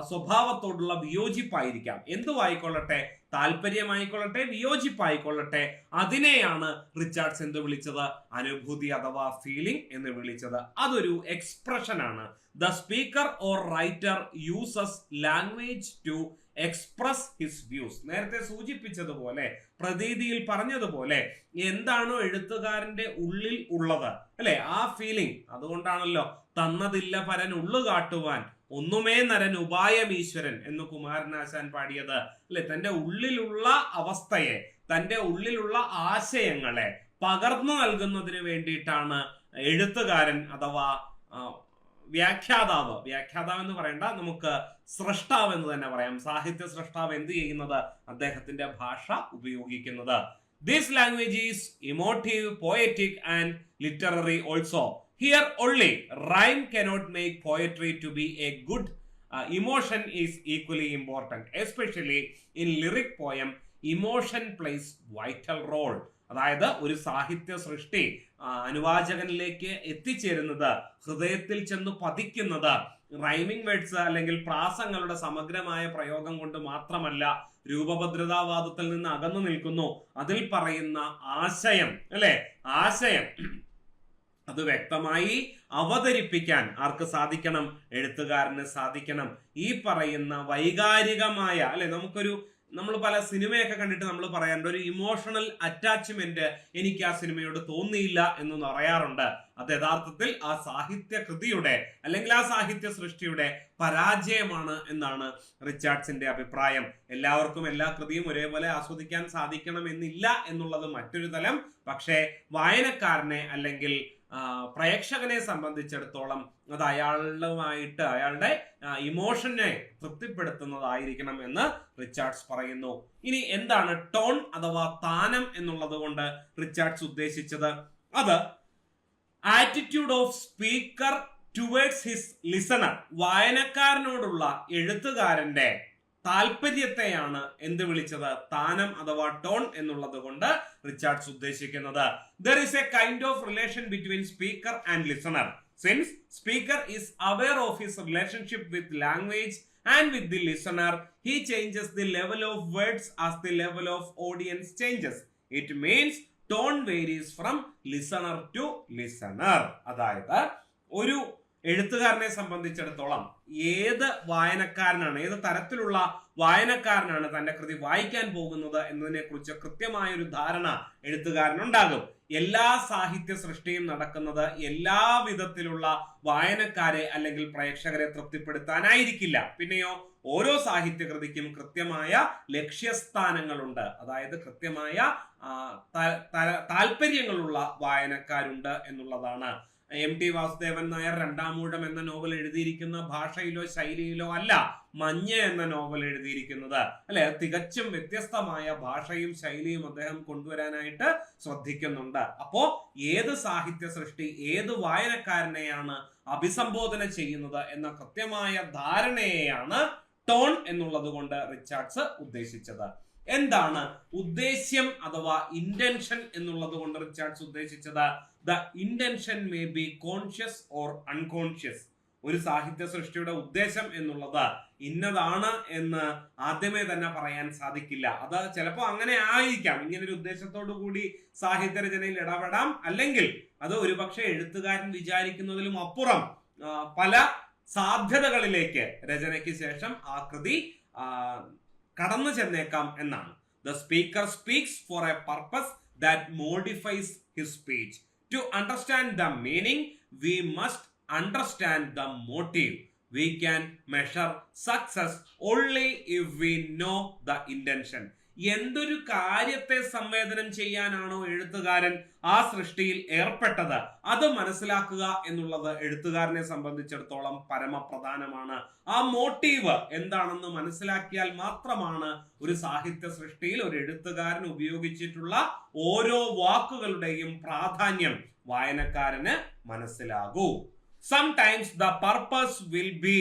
സ്വഭാവത്തോടുള്ള വിയോജിപ്പായിരിക്കാം. എന്തുവായിക്കൊള്ളട്ടെ, താല്പര്യമായിക്കൊള്ളട്ടെ, വിയോജിപ്പായിക്കൊള്ളട്ടെ, അതിനെയാണ് റിച്ചാർഡ്സ് എന്ത് വിളിച്ചത്? അനുഭൂതി അഥവാ ഫീലിംഗ് എന്ന് വിളിച്ചത്. അതൊരു എക്സ്പ്രഷൻ ആണ്. The speaker or writer uses language to express his views. നേരത്തെ സൂചിപ്പിച്ചതുപോലെ, പ്രതീതിയിൽ പറഞ്ഞതുപോലെ, എന്താണോ എഴുത്തുകാരന്റെ ഉള്ളിൽ ഉള്ളത്, അല്ലെ, ആ ഫീലിംഗ്. അതുകൊണ്ടാണല്ലോ തന്നതില്ല പരൻ ഉള്ളു കാട്ടുവാൻ ഒന്നുമേ നരൻ ഉപായം ഈശ്വരൻ എന്ന് കുമാരനാശാൻ പാടിയത്. അല്ലെ, തന്റെ ഉള്ളിലുള്ള അവസ്ഥയെ, തന്റെ ഉള്ളിലുള്ള ആശയങ്ങളെ പകർന്നു നൽകുന്നതിന് വേണ്ടിയിട്ടാണ് എഴുത്തുകാരൻ അഥവാ വ്യാഖ്യാതാവ് എന്ന് പറയണ്ട, നമുക്ക് സ്രഷ്ടാവ് എന്ന് തന്നെ പറയാം. സാഹിത്യ സ്രഷ്ടാവ് എന്ത് ചെയ്യുന്നത്? അദ്ദേഹത്തിന്റെ ഭാഷ ഉപയോഗിക്കുന്നത്. This language is emotive, poetic and literary also. Here only rhyme cannot make poetry to be a good. Emotion is equally important, especially in lyric poem. Emotion plays vital role. അതായത് ഒരു സാഹിത്യ സൃഷ്ടി അനുവാചകനിലേക്ക് എത്തിച്ചേരുന്നത്, ഹൃദയത്തിൽ ചെന്ന് പതിക്കുന്നത് റൈമിംഗ് വേർഡ്സ് അല്ലെങ്കിൽ പ്രാസങ്ങളുടെ സമഗ്രമായ പ്രയോഗം കൊണ്ട് മാത്രമല്ല. രൂപഭദ്രതാവാദത്തിൽ നിന്ന് അകന്നു നിൽക്കുന്നു. അതിൽ പറയുന്ന ആശയം, അല്ലെ, ആശയം അത് വ്യക്തമായി അവതരിപ്പിക്കാൻ ആർക്ക് സാധിക്കണം? എഴുത്തുകാരന് സാധിക്കണം. ഈ പറയുന്ന വൈകാരികമായ അല്ലെ, നമ്മൾ പല സിനിമയൊക്കെ കണ്ടിട്ട് നമ്മൾ പറയാറുണ്ട് ഒരു ഇമോഷണൽ അറ്റാച്ച്മെന്റ് എനിക്ക് ആ സിനിമയോട് തോന്നിയില്ല എന്ന് പറയാറുണ്ട്. അത് യഥാർത്ഥത്തിൽ ആ സാഹിത്യ കൃതിയുടെ അല്ലെങ്കിൽ ആ സാഹിത്യ സൃഷ്ടിയുടെ പരാജയമാണ് എന്നാണ് റിച്ചാർഡ്സിന്റെ അഭിപ്രായം. എല്ലാവർക്കും എല്ലാ കൃതിയും ഒരേപോലെ ആസ്വദിക്കാൻ സാധിക്കണമെന്നില്ല എന്നുള്ളത് മറ്റൊരു തലം. പക്ഷേ വായനക്കാരനെ അല്ലെങ്കിൽ പ്രേക്ഷകനെ സംബന്ധിച്ചിടത്തോളം അത് അയാളുടെ ഇമോഷനെ തൃപ്തിപ്പെടുത്തുന്നതായിരിക്കണം എന്ന് റിച്ചാർഡ്സ് പറയുന്നു. ഇനി എന്താണ് ടോൺ അഥവാ താനം എന്നുള്ളത് കൊണ്ട് റിച്ചാർഡ്സ് ഉദ്ദേശിച്ചത്? അത് attitude of speaker towards his listener. വായനക്കാരനോടുള്ള എഴുത്തുകാരന്റെ താല്പര്യത്തെയാണ് എന്ത് വിളിച്ചത്? താനം അഥവാ ടോൺ എന്നുള്ളത് കൊണ്ട് റിച്ചാർഡ്സ് ഉദ്ദേശിക്കുന്നത്. There is a kind of relation between speaker and listener. Since speaker is aware of his relationship with language and with the listener, he changes the level of words as the level of audience changes. It means tone varies from listener to listener. അതായത് ഒരു എഴുത്തുകാരനെ സംബന്ധിച്ചിടത്തോളം ഏത് വായനക്കാരനാണ്, ഏത് തരത്തിലുള്ള വായനക്കാരനാണ് തന്റെ കൃതി വായിക്കാൻ പോകുന്നത് എന്നതിനെ കുറിച്ച് കൃത്യമായ ഒരു ധാരണ എഴുത്തുകാരനുണ്ടാകും. എല്ലാ സാഹിത്യ സൃഷ്ടിയും നടക്കുന്നത് എല്ലാ വിധത്തിലുള്ള വായനക്കാരെ അല്ലെങ്കിൽ പ്രേക്ഷകരെ തൃപ്തിപ്പെടുത്താനായിരിക്കില്ല. പിന്നെയോ ഓരോ സാഹിത്യകൃതിക്കും കൃത്യമായ ലക്ഷ്യസ്ഥാനങ്ങളുണ്ട്. അതായത് കൃത്യമായ താല്പര്യങ്ങളുള്ള വായനക്കാരുണ്ട് എന്നുള്ളതാണ്. MT വാസുദേവൻ നായർ രണ്ടാമൂഴം എന്ന നോവൽ എഴുതിയിരിക്കുന്ന ഭാഷയിലോ ശൈലിയിലോ അല്ല മഞ്ഞ എന്ന നോവൽ എഴുതിയിരിക്കുന്നത്, അല്ലെ? തികച്ചും വ്യത്യസ്തമായ ഭാഷയും ശൈലിയും അദ്ദേഹം കൊണ്ടുവരാനായിട്ട് ശ്രദ്ധിക്കുന്നുണ്ട്. അപ്പോ ഏത് സാഹിത്യ സൃഷ്ടി ഏത് വായനക്കാരനെയാണ് അഭിസംബോധന ചെയ്യുന്നത് എന്ന കൃത്യമായ ധാരണയെയാണ് ടോൺ എന്നുള്ളത് കൊണ്ട് റിച്ചാർഡ്സ് ഉദ്ദേശിച്ചത്. എന്താണ് ഉദ്ദേശ്യം അഥവാ ഇന്റൻഷൻ എന്നുള്ളത് കൊണ്ട് റിച്ചാർഡ്സ് ഉദ്ദേശിച്ചത്? The intention may be conscious or unconscious. ഒരു സാഹിത്യ സൃഷ്ടിയുടെ ഉദ്ദേശം എന്നുള്ളത് ഇന്നതാണ് എന്ന് ആദ്യമേ തന്നെ പറയാൻ സാധിക്കില്ല. അത് ചിലപ്പോൾ അങ്ങനെ ആയിരിക്കാം, ഇങ്ങനൊരു ഉദ്ദേശത്തോടു കൂടി സാഹിത്യരചനയിൽ ഇടപെടാം, അല്ലെങ്കിൽ അത് ഒരുപക്ഷെ എഴുത്തുകാരൻ വിചാരിക്കുന്നതിലും അപ്പുറം പല സാധ്യതകളിലേക്ക് രചനയ്ക്ക് ശേഷം ആ കൃതി കടന്നു ചെന്നേക്കാം എന്നാണ്. The speaker speaks for a purpose that modifies his speech. To understand the meaning, we must understand the motive. We can measure success only if we know the intention. എന്തൊരു കാര്യത്തെ സംവേദനം ചെയ്യാനാണോ എഴുത്തുകാരൻ ആ സൃഷ്ടിയിൽ ഏർപ്പെട്ടത് അത് മനസ്സിലാക്കുക എന്നുള്ളത് എഴുത്തുകാരനെ സംബന്ധിച്ചിടത്തോളം പരമപ്രധാനമാണ്. ആ മോട്ടീവ് എന്താണെന്ന് മനസ്സിലാക്കിയാൽ മാത്രമാണ് ഒരു സാഹിത്യ സൃഷ്ടിയിൽ ഒരു എഴുത്തുകാരൻ ഉപയോഗിച്ചിട്ടുള്ള ഓരോ വാക്കുകളുടെയും പ്രാധാന്യം വായനക്കാരന് മനസ്സിലാകൂ. Sometimes the purpose will be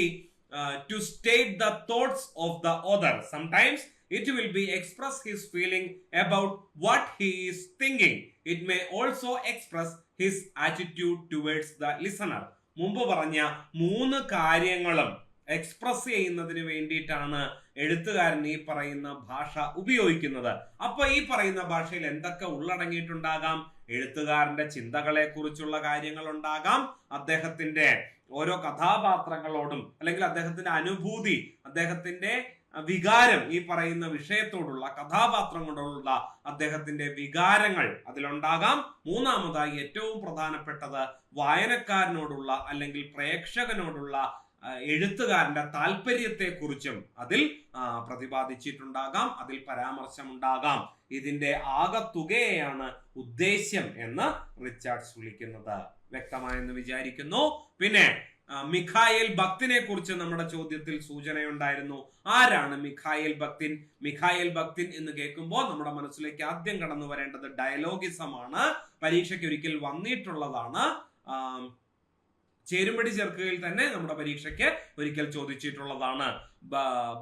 to state the thoughts of the author. Sometimes it will be express his feeling about what he is thinking. It may also express his attitude towards the listener. മുമ്പ് പറഞ്ഞ മൂന്ന് കാര്യങ്ങളും express ചെയ്യുന്നതിന് വേണ്ടിയിട്ടാണ് എഴുത്തുകാരൻ ഈ പറയുന്ന ഭാഷ ഉപയോഗിക്കുന്നത്. അപ്പൊ ഈ പറയുന്ന ഭാഷയിൽ എന്തൊക്കെ ഉള്ളടങ്ങിയിട്ടുണ്ടാകാം? എഴുത്തുകാരന്റെ ചിന്തകളെ കുറിച്ചുള്ള കാര്യങ്ങൾ ഉണ്ടാകാം, അദ്ദേഹത്തിന്റെ ഓരോ കഥാപാത്രങ്ങളോടും അല്ലെങ്കിൽ അദ്ദേഹത്തിന്റെ അനുഭൂതി, അദ്ദേഹത്തിന്റെ വികാരം, ഈ പറയുന്ന വിഷയത്തോടുള്ള കഥാപാത്രങ്ങളോടുള്ള അദ്ദേഹത്തിന്റെ വികാരങ്ങൾ അതിലുണ്ടാകാം. മൂന്നാമതായി ഏറ്റവും പ്രധാനപ്പെട്ടത് വായനക്കാരനോടുള്ള അല്ലെങ്കിൽ പ്രേക്ഷകനോടുള്ള എഴുത്തുകാരന്റെ താല്പര്യത്തെ കുറിച്ചും അതിൽ പ്രതിപാദിച്ചിട്ടുണ്ടാകാം, അതിൽ പരാമർശമുണ്ടാകാം. ഇതിന്റെ ആകത്തുകയാണ് ഉദ്ദേശ്യം എന്ന് റിച്ചാർഡ്സ് വിളിക്കുന്നത്. വ്യക്തമായെന്ന് വിചാരിക്കുന്നു. പിന്നെ മിഖായേൽ ബക്തിനെ കുറിച്ച് നമ്മുടെ ചോദ്യത്തിൽ സൂചനയുണ്ടായിരുന്നു. ആരാണ് മിഖായേൽ ബക്തിൻ? മിഖായേൽ ബക്തിൻ എന്ന് കേൾക്കുമ്പോൾ നമ്മുടെ മനസ്സിലേക്ക് ആദ്യം കടന്നു വരേണ്ടത് ഡയലോഗിസമാണ്. പരീക്ഷയ്ക്ക് ഒരിക്കൽ വന്നിട്ടുള്ളതാണ്. ചേരുംപടി ചേർക്കുകയിൽ തന്നെ നമ്മുടെ പരീക്ഷയ്ക്ക് ഒരിക്കൽ ചോദിച്ചിട്ടുള്ളതാണ്.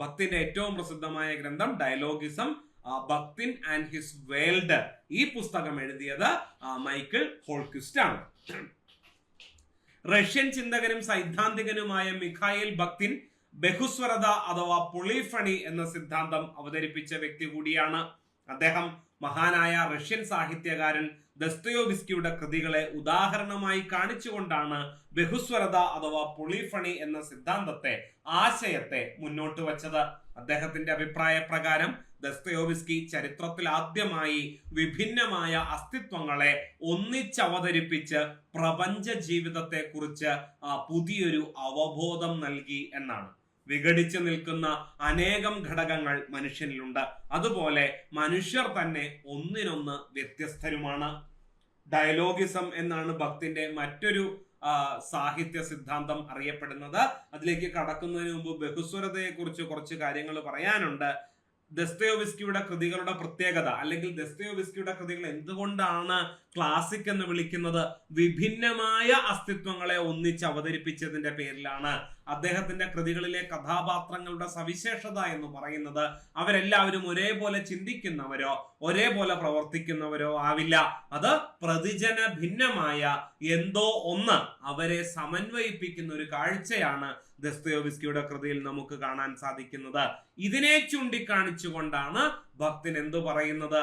ബക്തിന്റെ ഏറ്റവും പ്രസിദ്ധമായ ഗ്രന്ഥം ഡയലോഗിസം, ബക്തിൻ ആൻഡ് ഹിസ് വേൾഡ്. ഈ പുസ്തകം എഴുതിയത് മൈക്കിൾ ഹോൾക്വിസ്റ്റ് ആണ്. റഷ്യൻ ചിന്തകനും സൈദ്ധാന്തികനുമായ മിഖായേൽ ബക്തിൻ ബഹുസ്വരത അഥവാ പൊളിഫണി എന്ന സിദ്ധാന്തം അവതരിപ്പിച്ച വ്യക്തി കൂടിയാണ്. അദ്ദേഹം മഹാനായ റഷ്യൻ സാഹിത്യകാരൻ ദസ്തയോവിസ്കിയുടെ കൃതികളെ ഉദാഹരണമായി കാണിച്ചുകൊണ്ടാണ് ബഹുസ്വരത അഥവാ പൊളിഫണി എന്ന സിദ്ധാന്തത്തെ, ആശയത്തെ മുന്നോട്ട് വച്ചത്. അദ്ദേഹത്തിന്റെ അഭിപ്രായ പ്രകാരം ദസ്തയോവിസ്കി ചരിത്രത്തിൽ ആദ്യമായി വിഭിന്നമായ അസ്തിത്വങ്ങളെ ഒന്നിച്ചവതരിപ്പിച്ച് പ്രപഞ്ച ജീവിതത്തെ കുറിച്ച് പുതിയൊരു അവബോധം നൽകി എന്നാണ്. വിഘടിച്ചു നിൽക്കുന്ന അനേകം ഘടകങ്ങൾ മനുഷ്യനിലുണ്ട്. അതുപോലെ മനുഷ്യർ തന്നെ ഒന്നിനൊന്ന് വ്യത്യസ്തരുമാണ്. ഡയലോഗിസം എന്നാണ് ഭക്തിന്റെ മറ്റൊരു സാഹിത്യ സിദ്ധാന്തം അറിയപ്പെടുന്നത്. അതിലേക്ക് കടക്കുന്നതിന് മുമ്പ് ബഹുസ്വരതയെ കുറിച്ച് കുറച്ച് കാര്യങ്ങൾ പറയാനുണ്ട്. ദസ്തയോവിസ്കിയുടെ കൃതികളുടെ പ്രത്യേകത, അല്ലെങ്കിൽ ദസ്തയോവിസ്കിയുടെ കൃതികൾ എന്തുകൊണ്ടാണ് ക്ലാസിക് എന്ന് വിളിക്കുന്നത്? വിഭിന്നമായ അസ്തിത്വങ്ങളെ ഒന്നിച്ച് അവതരിപ്പിച്ചതിന്റെ പേരിലാണ്. അദ്ദേഹത്തിന്റെ കൃതികളിലെ കഥാപാത്രങ്ങളുടെ സവിശേഷത എന്ന് പറയുന്നത് അവരെല്ലാവരും ഒരേപോലെ ചിന്തിക്കുന്നവരോ ഒരേപോലെ പ്രവർത്തിക്കുന്നവരോ ആവില്ല. അത് പ്രതിജന ഭിന്നമായ എന്തോ ഒന്ന് അവരെ സമന്വയിപ്പിക്കുന്ന ഒരു കാഴ്ചയാണ് ദസ്തയോവിസ്കിയുടെ കൃതിയിൽ നമുക്ക് കാണാൻ സാധിക്കുന്നത്. ഇതിനെ ചൂണ്ടിക്കാണിച്ചുകൊണ്ടാണ് ഭക്തൻ എന്തു പറയുന്നത്?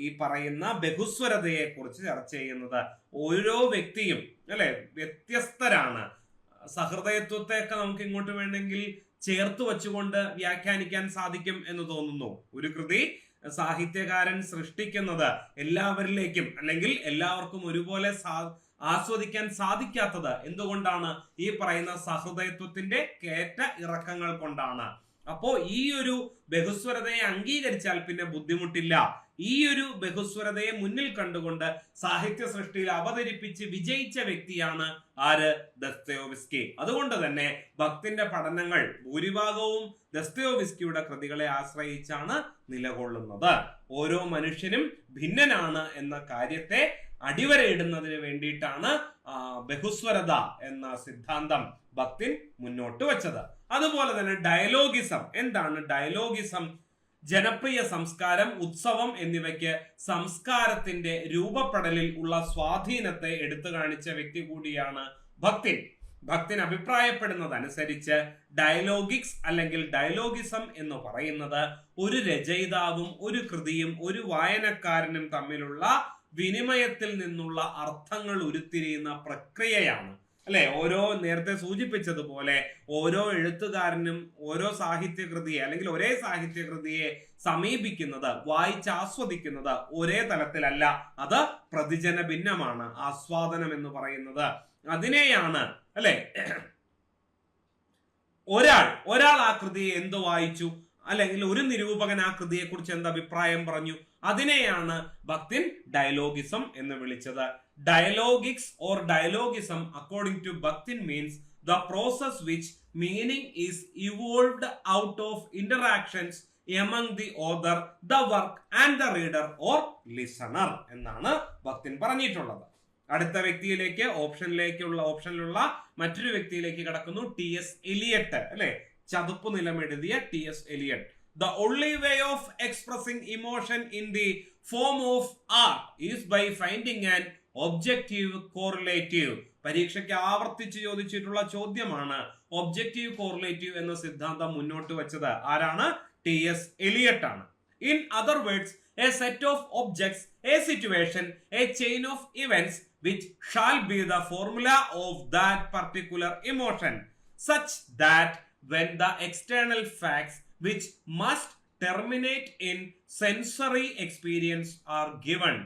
ഈ പറയുന്ന ബഹുസ്വരതയെ കുറിച്ച് ചർച്ച ചെയ്യുന്നത്. ഓരോ വ്യക്തിയും അല്ലെ വ്യത്യസ്തരാണ്. സഹൃദയത്വത്തെയൊക്കെ നമുക്ക് ഇങ്ങോട്ട് വേണമെങ്കിൽ ചേർത്ത് വെച്ചുകൊണ്ട് വ്യാഖ്യാനിക്കാൻ സാധിക്കും എന്ന് തോന്നുന്നു. ഒരു കൃതി സാഹിത്യകാരൻ സൃഷ്ടിക്കുന്നത് എല്ലാവരിലേക്കും അല്ലെങ്കിൽ എല്ലാവർക്കും ഒരുപോലെ ആസ്വദിക്കാൻ സാധിക്കാത്തത് എന്തുകൊണ്ടാണ്? ഈ പറയുന്ന സഹൃദയത്വത്തിന്റെ കയറ്റ ഇറക്കങ്ങൾ കൊണ്ടാണ്. അപ്പോ ഈ ഒരു ബഹുസ്വരതയെ അംഗീകരിച്ചാൽ പിന്നെ ബുദ്ധിമുട്ടില്ല. ഈ ഒരു ബഹുസ്വരതയെ മുന്നിൽ കണ്ടുകൊണ്ട് സാഹിത്യ സൃഷ്ടിയിൽ അവതരിപ്പിച്ച് വിജയിച്ച വ്യക്തിയാണ് ആര്? ദസ്തയോവിസ്കി. അതുകൊണ്ട് തന്നെ ഭക്തിന്റെ പഠനങ്ങൾ ഭൂരിഭാഗവും ദസ്തയോവിസ്കിയുടെ കൃതികളെ ആശ്രയിച്ചാണ് നിലകൊള്ളുന്നത്. ഓരോ മനുഷ്യനും ഭിന്നനാണ് എന്ന കാര്യത്തെ അടിവരയിടുന്നതിന് വേണ്ടിയിട്ടാണ് ബഹുസ്വരത എന്ന സിദ്ധാന്തം ഭക്തിൻ മുന്നോട്ട് വെച്ചത്. അതുപോലെ തന്നെ ഡയലോഗിസം. എന്താണ് ഡയലോഗിസം? ജനപ്രിയ സംസ്കാരം, ഉത്സവം എന്നിവയ്ക്ക് സംസ്കാരത്തിന്റെ രൂപപ്പെടലിൽ ഉള്ള സ്വാധീനത്തെ എടുത്തു കാണിച്ച വ്യക്തി കൂടിയാണ് ഭക്തിൻ. ഭക്തിൻ അഭിപ്രായപ്പെടുന്നതനുസരിച്ച് ഡയലോഗിക്സ് അല്ലെങ്കിൽ ഡയലോഗിസം എന്ന് പറയുന്നത് ഒരു രചയിതാവും ഒരു കൃതിയും ഒരു വായനക്കാരനും തമ്മിലുള്ള വിനിമയത്തിൽ നിന്നുള്ള അർത്ഥങ്ങൾ ഉരുത്തിരിയുന്ന പ്രക്രിയയാണ്. അല്ലെ? നേരത്തെ സൂചിപ്പിച്ചതുപോലെ ഓരോ എഴുത്തുകാരനും ഓരോ സാഹിത്യകൃതിയെ അല്ലെങ്കിൽ ഒരേ സാഹിത്യകൃതിയെ സമീപിക്കുന്നത്, വായിച്ച് ആസ്വദിക്കുന്നത് ഒരേ തലത്തിലല്ല. അത് പ്രതിജന ഭിന്നമാണ് ആസ്വാദനം എന്ന് പറയുന്നത്. അതിനെയാണ് അല്ലെ ഒരാൾ ആ കൃതിയെ എന്ത് വായിച്ചു, അല്ലെങ്കിൽ ഒരു നിരൂപകൻ ആ കൃതിയെ കുറിച്ച് എന്ത് അഭിപ്രായം പറഞ്ഞു, അതിനെയാണ് ഭക്തിൻ ഡയലോഗിസം എന്ന് വിളിച്ചത്. Dialogics or dialogism according to Bakhtin means the process which meaning is evolved out of interactions among the author, the work and the reader or listener എന്നാണ് ഭക്തിൻ പറഞ്ഞിട്ടുള്ളത്. അടുത്ത വ്യക്തിയിലേക്ക് ഓപ്ഷനിലുള്ള മറ്റൊരു വ്യക്തിയിലേക്ക് കടക്കുന്നു. ടി.എസ്. എലിയട്ട് അല്ലെ? ചതുപ്പ് നിലം എഴുതിയ T S. Eliot. The only way of expressing emotion in the form of art is by finding an objective correlative. പരീക്ഷയ്ക്ക് ആവർത്തിച്ച് ചോദിച്ചിട്ടുള്ള ചോദ്യമാണ്. ഒബ്ജക്റ്റീവ് കോറിലേറ്റീവ് എന്ന സിദ്ധാന്തം മുന്നോട്ട് വെച്ചത് ആരാണ്? ടി.എസ്. എലിയട്ട് ആണ്. In other words, a set of objects, a situation, a chain of events which shall be the formula of that particular emotion, such that when the external facts which must terminate in sensory experience are given,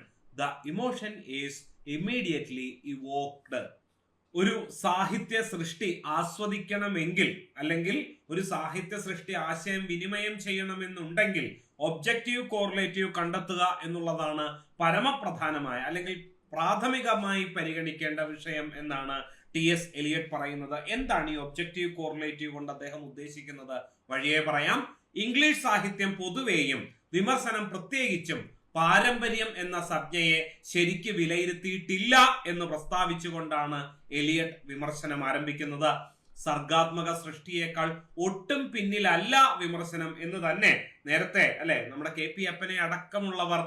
the emotion is immediately evoked. ഒരു സാഹിത്യ സൃഷ്ടി ആസ്വദിക്കണമെങ്കിൽ അല്ലെങ്കിൽ ഒരു സാഹിത്യ സൃഷ്ടി ആശയം വിനിമയം ചെയ്യണമെന്നുണ്ടെങ്കിൽ ഒബ്ജക്റ്റീവ് കോറിലേറ്റീവ് കണ്ടെത്തുക എന്നുള്ളതാണ് പരമപ്രധാനമായ അല്ലെങ്കിൽ പ്രാഥമികമായി പരിഗണിക്കേണ്ട വിഷയം എന്നാണ് ടി.എസ്. എലിയട്ട് പറയുന്നത്. എന്താണ് ഈ ഒബ്ജക്റ്റീവ് കോറിലേറ്റീവ് കൊണ്ട് അദ്ദേഹം ഉദ്ദേശിക്കുന്നത്? വഴിയെ പറയാം. ഇംഗ്ലീഷ് സാഹിത്യം പൊതുവേയും വിമർശനം പ്രത്യേകിച്ചും പാരമ്പര്യം എന്ന സംജ്ഞയെ ശരിക്ക് വിലയിരുത്തിയിട്ടില്ല എന്ന് പ്രസ്താവിച്ചുകൊണ്ടാണ് എലിയട്ട് വിമർശനം ആരംഭിക്കുന്നത്. സർഗാത്മക സൃഷ്ടിയേക്കാൾ ഒട്ടും പിന്നിലല്ല വിമർശനം എന്ന് തന്നെ നേരത്തെ നമ്മുടെ കെ.പി. അപ്പനെ അടക്കമുള്ളവർ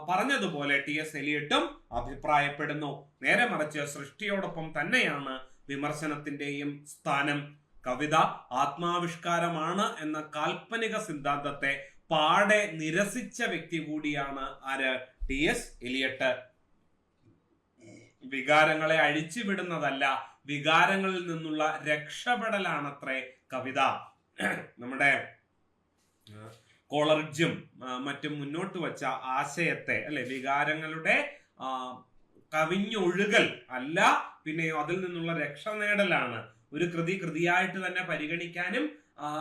പറഞ്ഞതുപോലെ ടി.എസ്. എലിയട്ടും അഭിപ്രായപ്പെടുന്നു. നേരെ മറിച്ച് സൃഷ്ടിയോടൊപ്പം തന്നെയാണ് വിമർശനത്തിന്റെയും സ്ഥാനം. കവിത ആത്മാവിഷ്കാരമാണ് എന്ന കാൽപ്പനിക സിദ്ധാന്തത്തെ പാടെ നിരസിച്ച വ്യക്തി കൂടിയാണ് ആര്? ടി.എസ്. എലിയട്ട്. വികാരങ്ങളെ അഴിച്ചുവിടുന്നതല്ല, വികാരങ്ങളിൽ നിന്നുള്ള രക്ഷപ്പെടലാണത്രേ കവിത. നമ്മുടെ കോളറിഡ്ജും മറ്റും മുന്നോട്ട് വച്ച ആശയത്തെ, അല്ലെ, വികാരങ്ങളുടെ കവിഞ്ഞൊഴുകൽ അല്ല, പിന്നെയോ അതിൽ നിന്നുള്ള രക്ഷ നേടലാണ്. ഒരു കൃതിയായിട്ട് തന്നെ പരിഗണിക്കാനും ആ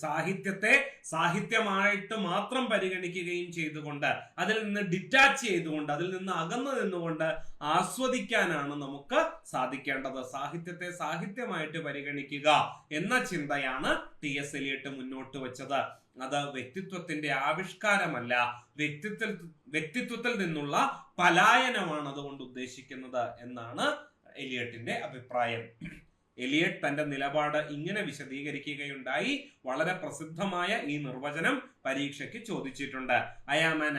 സാഹിത്യത്തെ സാഹിത്യമായിട്ട് മാത്രം പരിഗണിക്കുകയും ചെയ്തുകൊണ്ട്, അതിൽ നിന്ന് ഡിറ്റാച്ച് ചെയ്തുകൊണ്ട്, അതിൽ നിന്ന് അകന്നു നിന്നുകൊണ്ട് ആസ്വദിക്കാനാണ് നമുക്ക് സാധിക്കേണ്ടത്. സാഹിത്യത്തെ സാഹിത്യമായിട്ട് പരിഗണിക്കുക എന്ന ചിന്തയാണ് ടി.എസ്. എലിയട്ട് മുന്നോട്ട് വെച്ചത്. അത് വ്യക്തിത്വത്തിന്റെ ആവിഷ്കാരമല്ല, വ്യക്തിത്വത്തിൽ നിന്നുള്ള പലായനമാണ് അതുകൊണ്ട് ഉദ്ദേശിക്കുന്നത് എന്നാണ് എലിയട്ടിന്റെ അഭിപ്രായം. എലിയട്ട് തന്റെ നിലപാട് ഇങ്ങനെ വിശദീകരിക്കുകയുണ്ടായി. വളരെ പ്രസിദ്ധമായ ഈ നിർവചനം പരീക്ഷയ്ക്ക് ചോദിച്ചിട്ടുണ്ട്. I am an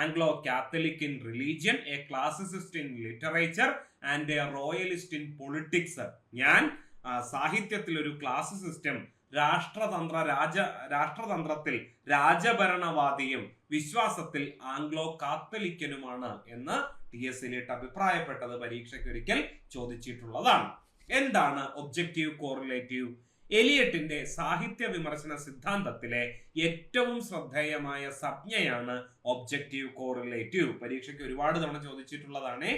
Anglo Catholic in religion, a classicist in literature and a royalist in politics. ഞാൻ സാഹിത്യത്തിൽ ഒരു ക്ലാസിസിസ്റ്റും രാഷ്ട്രതന്ത്രത്തിൽ രാജഭരണവാദിയും വിശ്വാസത്തിൽ ആംഗ്ലോ കാത്തലിക്കനുമാണ് എന്ന് ടി.എസ്. എലിയട്ട് അഭിപ്രായപ്പെട്ടത് പരീക്ഷയ്ക്ക് ഒരിക്കൽ ചോദിച്ചിട്ടുള്ളതാണ്. എന്താണ് ഒബ്ജക്റ്റീവ് കോറിലേറ്റീവ്? എലിയട്ടിന്റെ സാഹിത്യ വിമർശന സിദ്ധാന്തത്തിലെ ഏറ്റവും ശ്രദ്ധേയമായ സംജ്ഞയാണ് ഒബ്ജക്റ്റീവ് കോറിലേറ്റീവ്. പരീക്ഷയ്ക്ക് ഒരുപാട് തവണ ചോദിച്ചിട്ടുള്ളതാണ്.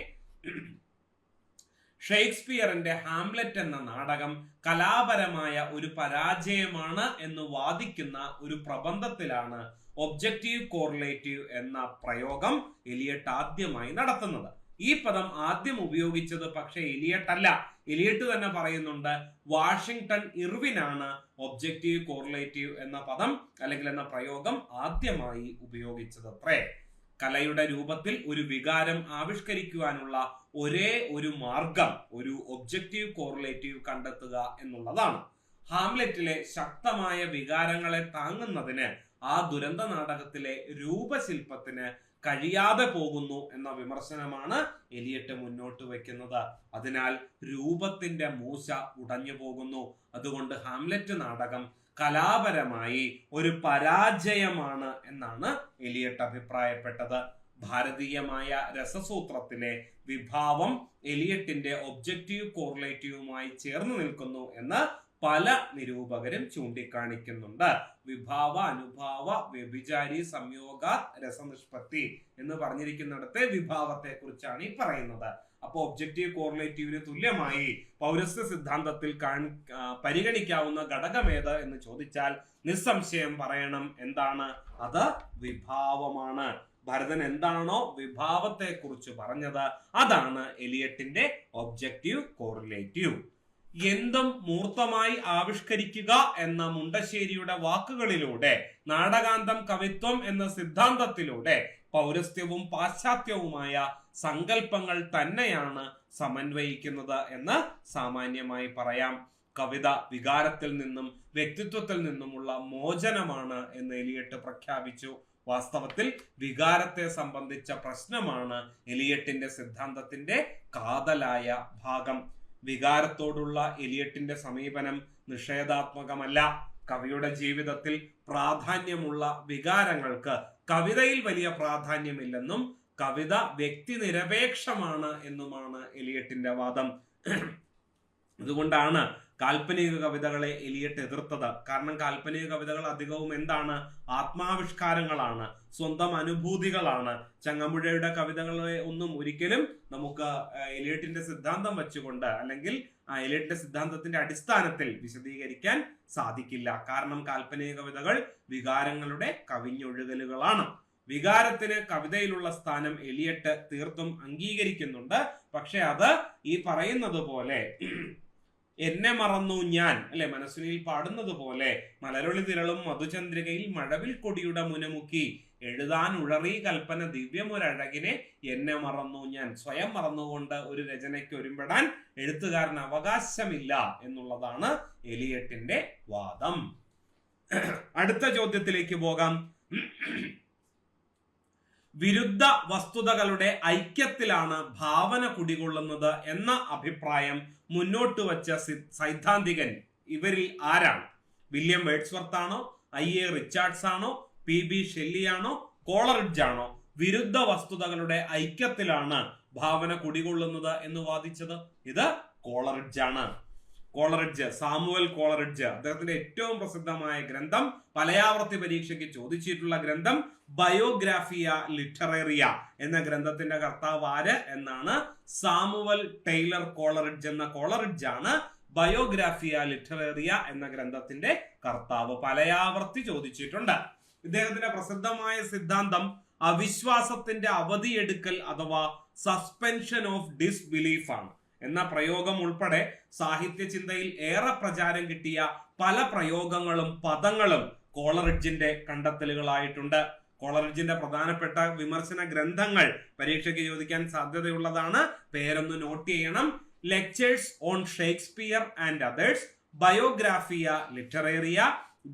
ഷേക്സ്പിയറിന്റെ ഹാംലെറ്റ് എന്ന നാടകം കലാപരമായ ഒരു പരാജയമാണ് എന്ന് വാദിക്കുന്ന ഒരു പ്രബന്ധത്തിലാണ് ഒബ്ജക്റ്റീവ് കോറിലേറ്റീവ് എന്ന പ്രയോഗം എലിയട്ട് ആദ്യമായി നടത്തുന്നത്. ഈ പദം ആദ്യം ഉപയോഗിച്ചത് പക്ഷെ എലിയട്ട് അല്ല. എലിയട്ട് തന്നെ പറയുന്നുണ്ട്, വാഷിംഗ്ടൺ ഇർവിനാണ് ഒബ്ജക്റ്റീവ് കോറിലേറ്റീവ് എന്ന പദം അല്ലെങ്കിൽ എന്ന പ്രയോഗം ആദ്യമായി ഉപയോഗിച്ചത്. കലയുടെ രൂപത്തിൽ ഒരു വികാരം ആവിഷ്കരിക്കുവാനുള്ള ഒരേ ഒരു മാർഗം ഒരു ഒബ്ജക്റ്റീവ് കോറിലേറ്റീവ് കണ്ടെത്തുക എന്നുള്ളതാണ്. ഹാംലെറ്റിലെ ശക്തമായ വികാരങ്ങളെ താങ്ങുന്നതിന് ആ ദുരന്ത നാടകത്തിലെ രൂപശില്പത്തിന് കഴിയാതെ പോകുന്നു എന്ന വിമർശനമാണ് എലിയട്ട് മുന്നോട്ട് വയ്ക്കുന്നത്. അതിനാൽ രൂപത്തിന്റെ മൂശ ഉടഞ്ഞു പോകുന്നു. അതുകൊണ്ട് ഹാംലെറ്റ് നാടകം കലാപരമായി ഒരു പരാജയമാണ് എന്നാണ് എലിയട്ട് അഭിപ്രായപ്പെട്ടത്. ഭാരതീയമായ രസസൂത്രത്തിലെ വിഭാവം എലിയട്ടിന്റെ ഒബ്ജക്റ്റീവ് കോറിലേറ്റീവുമായി ചേർന്ന് നിൽക്കുന്നു എന്ന് പല നിരൂപകരും ചൂണ്ടിക്കാണിക്കുന്നുണ്ട്. വിഭാവ, അനുഭാവ, വ്യഭിചാരി, സംയോഗ, രസനിഷ്പത്തി എന്ന് പറഞ്ഞിരിക്കുന്നിടത്ത് വിഭാവത്തെ കുറിച്ചാണ് ഈ പറയുന്നത്. അപ്പൊ ഒബ്ജക്റ്റീവ് കോറിലേറ്റീവിന് തുല്യമായി പൗരസ്ത്യ സിദ്ധാന്തത്തിൽ പരിഗണിക്കാവുന്ന ഘടകമേത് എന്ന് ചോദിച്ചാൽ നിസ്സംശയം പറയണം, എന്താണ് അത്? വിഭാവമാണ്. ഭരതൻ എന്താണോ വിഭാവത്തെ കുറിച്ച് പറഞ്ഞത് അതാണ് എലിയട്ടിന്റെ ഒബ്ജക്റ്റീവ് കോറിലേറ്റീവ്. എന്തും മൂർത്തമായി ആവിഷ്കരിക്കുക എന്ന മുണ്ടശ്ശേരിയുടെ വാക്കുകളിലൂടെ നാടകാന്തം കവിത്വം എന്ന സിദ്ധാന്തത്തിലൂടെ പൗരസ്ത്യവും പാശ്ചാത്യവുമായ സങ്കല്പങ്ങൾ തന്നെയാണ് സമന്വയിക്കുന്നത് എന്ന് സാമാന്യമായി പറയാം. കവിത വികാരത്തിൽ നിന്നും വ്യക്തിത്വത്തിൽ നിന്നുമുള്ള മോചനമാണ് എന്ന് എലിയട്ട് പ്രഖ്യാപിച്ചു. വാസ്തവത്തിൽ വികാരത്തെ സംബന്ധിച്ച പ്രശ്നമാണ് എലിയട്ടിന്റെ സിദ്ധാന്തത്തിന്റെ കാതലായ ഭാഗം. വികാരത്തോടുള്ള എലിയട്ടിന്റെ സമീപനം നിഷേധാത്മകമല്ല. കവിയുടെ ജീവിതത്തിൽ പ്രാധാന്യമുള്ള വികാരങ്ങൾക്ക് കവിതയിൽ വലിയ പ്രാധാന്യമില്ലെന്നും കവിത വ്യക്തി നിരപേക്ഷമാണ് എന്നുമാണ് എലിയട്ടിന്റെ വാദം. അതുകൊണ്ടാണ് കാൽപ്പനിക കവിതകളെ എലിയട്ട് എതിർത്തത്. കാരണം കാൽപ്പനിക കവിതകൾ അധികവും എന്താണ്? ആത്മാവിഷ്കാരങ്ങളാണ്, സ്വന്തം അനുഭൂതികളാണ്. ചങ്ങമ്പുഴയുടെ കവിതകളെ ഒന്നും ഒരിക്കലും നമുക്ക് എലിയട്ടിന്റെ സിദ്ധാന്തം വെച്ചുകൊണ്ട് അല്ലെങ്കിൽ എലിയട്ടിന്റെ സിദ്ധാന്തത്തിന്റെ അടിസ്ഥാനത്തിൽ വിശദീകരിക്കാൻ സാധിക്കില്ല. കാരണം കാൽപ്പനിക കവിതകൾ വികാരങ്ങളുടെ കവിഞ്ഞൊഴുകലുകളാണ്. വികാരത്തിന് കവിതയിലുള്ള സ്ഥാനം എലിയട്ട് തീർത്തും അംഗീകരിക്കുന്നുണ്ട്. പക്ഷെ അത് ഈ പറയുന്നത് പോലെ എന്നെ മറന്നു ഞാൻ, അല്ലെ, മനസ്സുനിൽ പാടുന്നത് പോലെ മലരൊളി തിരളും മധുചന്ദ്രികയിൽ മഴവിൽ കൊടിയുടെ മുനമുക്കി എഴുതാൻ ഉഴറി കൽപ്പന ദിവ്യമൊരഴകിനെ എന്നെ മറന്നു ഞാൻ. സ്വയം മറന്നുകൊണ്ട് ഒരു രചനയ്ക്ക് ഒരുമ്പെടാൻ എഴുത്തുകാരന് അവകാശമില്ല എന്നുള്ളതാണ് എലിയട്ടിന്റെ വാദം. അടുത്ത ചോദ്യത്തിലേക്ക് പോകാം. വിരുദ്ധ വസ്തുതകളുടെ ഐക്യത്തിലാണ് ഭാവന കുടികൊള്ളുന്നത് എന്ന അഭിപ്രായം മുന്നോട്ട് വച്ച സൈദ്ധാന്തികൻ ഇവരിൽ ആരാണ്? വില്യം വേർഡ്സ്വർത്ത് ആണോ? I.A. റിച്ചാർഡ്സ് ആണോ? P.B. ഷെല്ലി ആണോ? കോളറിഡ്ജ് ആണോ? വിരുദ്ധ വസ്തുതകളുടെ ഐക്യത്തിലാണ് ഭാവന കുടികൊള്ളുന്നത് എന്ന് വാദിച്ചത്? ഇത് കോളറിഡ്ജ് ആണ്. കോളറിഡ്ജ്, സാമുവൽ കോളറിഡ്ജ്, അദ്ദേഹത്തിന്റെ ഏറ്റവും പ്രസിദ്ധമായ ഗ്രന്ഥം, പലയാവർത്തി പരീക്ഷയ്ക്ക് ചോദിച്ചിട്ടുള്ള ഗ്രന്ഥം ബയോഗ്രാഫിയ ലിറ്ററേറിയ എന്ന ഗ്രന്ഥത്തിന്റെ കർത്താവ് ആര് എന്നാണ്? സാമുവൽ ടൈലർ കോളറിഡ്ജ് എന്ന കോളറിഡ്ജ് ആണ് ബയോഗ്രാഫിയ ലിറ്ററേറിയ എന്ന ഗ്രന്ഥത്തിന്റെ കർത്താവ്. പലയാവർത്തി ചോദിച്ചിട്ടുണ്ട്. ഇദ്ദേഹത്തിന്റെ പ്രസിദ്ധമായ സിദ്ധാന്തം അവിശ്വാസത്തിന്റെ അവധിയെടുക്കൽ അഥവാ സസ്പെൻഷൻ ഓഫ് ഡിസ്ബിലീഫ് ആണ് എന്ന പ്രയോഗം ഉൾപ്പെടെ സാഹിത്യ ചിന്തയിൽ ഏറെ പ്രചാരം കിട്ടിയ പല പ്രയോഗങ്ങളും പദങ്ങളും കോളറിഡ്ജിന്റെ കണ്ടെത്തലുകളായിട്ടുണ്ട്. കോളറിഡ്ജിന്റെ പ്രധാനപ്പെട്ട വിമർശന ഗ്രന്ഥങ്ങൾ പരീക്ഷയ്ക്ക് ചോദിക്കാൻ സാധ്യതയുള്ളതാണ്. പേരൊന്ന് നോട്ട് ചെയ്യണം: lectures on Shakespeare and others, Biographia Literaria,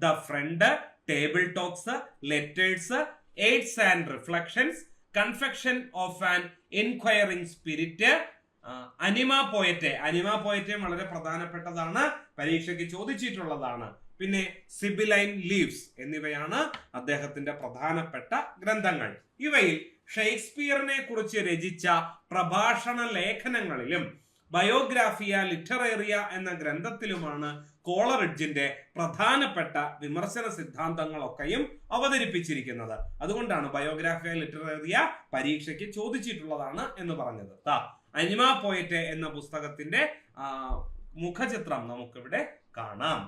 the friend, table talks, letters, aids and reflections, confession of an enquiring spirit, anima poetae. Anima poetae വളരെ പ്രധാനപ്പെട്ടതാണ്, പരീക്ഷയ്ക്ക് ചോദിച്ചിട്ടുള്ളതാണ്. പിന്നെ സിബിലൈൻ ലീവ്സ് എന്നിവയാണ് അദ്ദേഹത്തിന്റെ പ്രധാനപ്പെട്ട ഗ്രന്ഥങ്ങൾ. ഇവയിൽ ഷേക്സ്പിയറിനെ കുറിച്ച് രചിച്ച പ്രഭാഷണ ലേഖനങ്ങളിലും ബയോഗ്രാഫിയ ലിറ്ററേറിയ എന്ന ഗ്രന്ഥത്തിലുമാണ് കോളറിഡ്ജിന്റെ പ്രധാനപ്പെട്ട വിമർശന സിദ്ധാന്തങ്ങളൊക്കെയും അവതരിപ്പിച്ചിരിക്കുന്നത്. അതുകൊണ്ടാണ് ബയോഗ്രാഫിയ ലിറ്ററേറിയ പരീക്ഷയ്ക്ക് ചോദിച്ചിട്ടുള്ളതാണ് എന്ന് പറഞ്ഞത്. അനിമ പോയറ്റെ എന്ന പുസ്തകത്തിന്റെ മുഖചിത്രം നമുക്കിവിടെ കാണാം.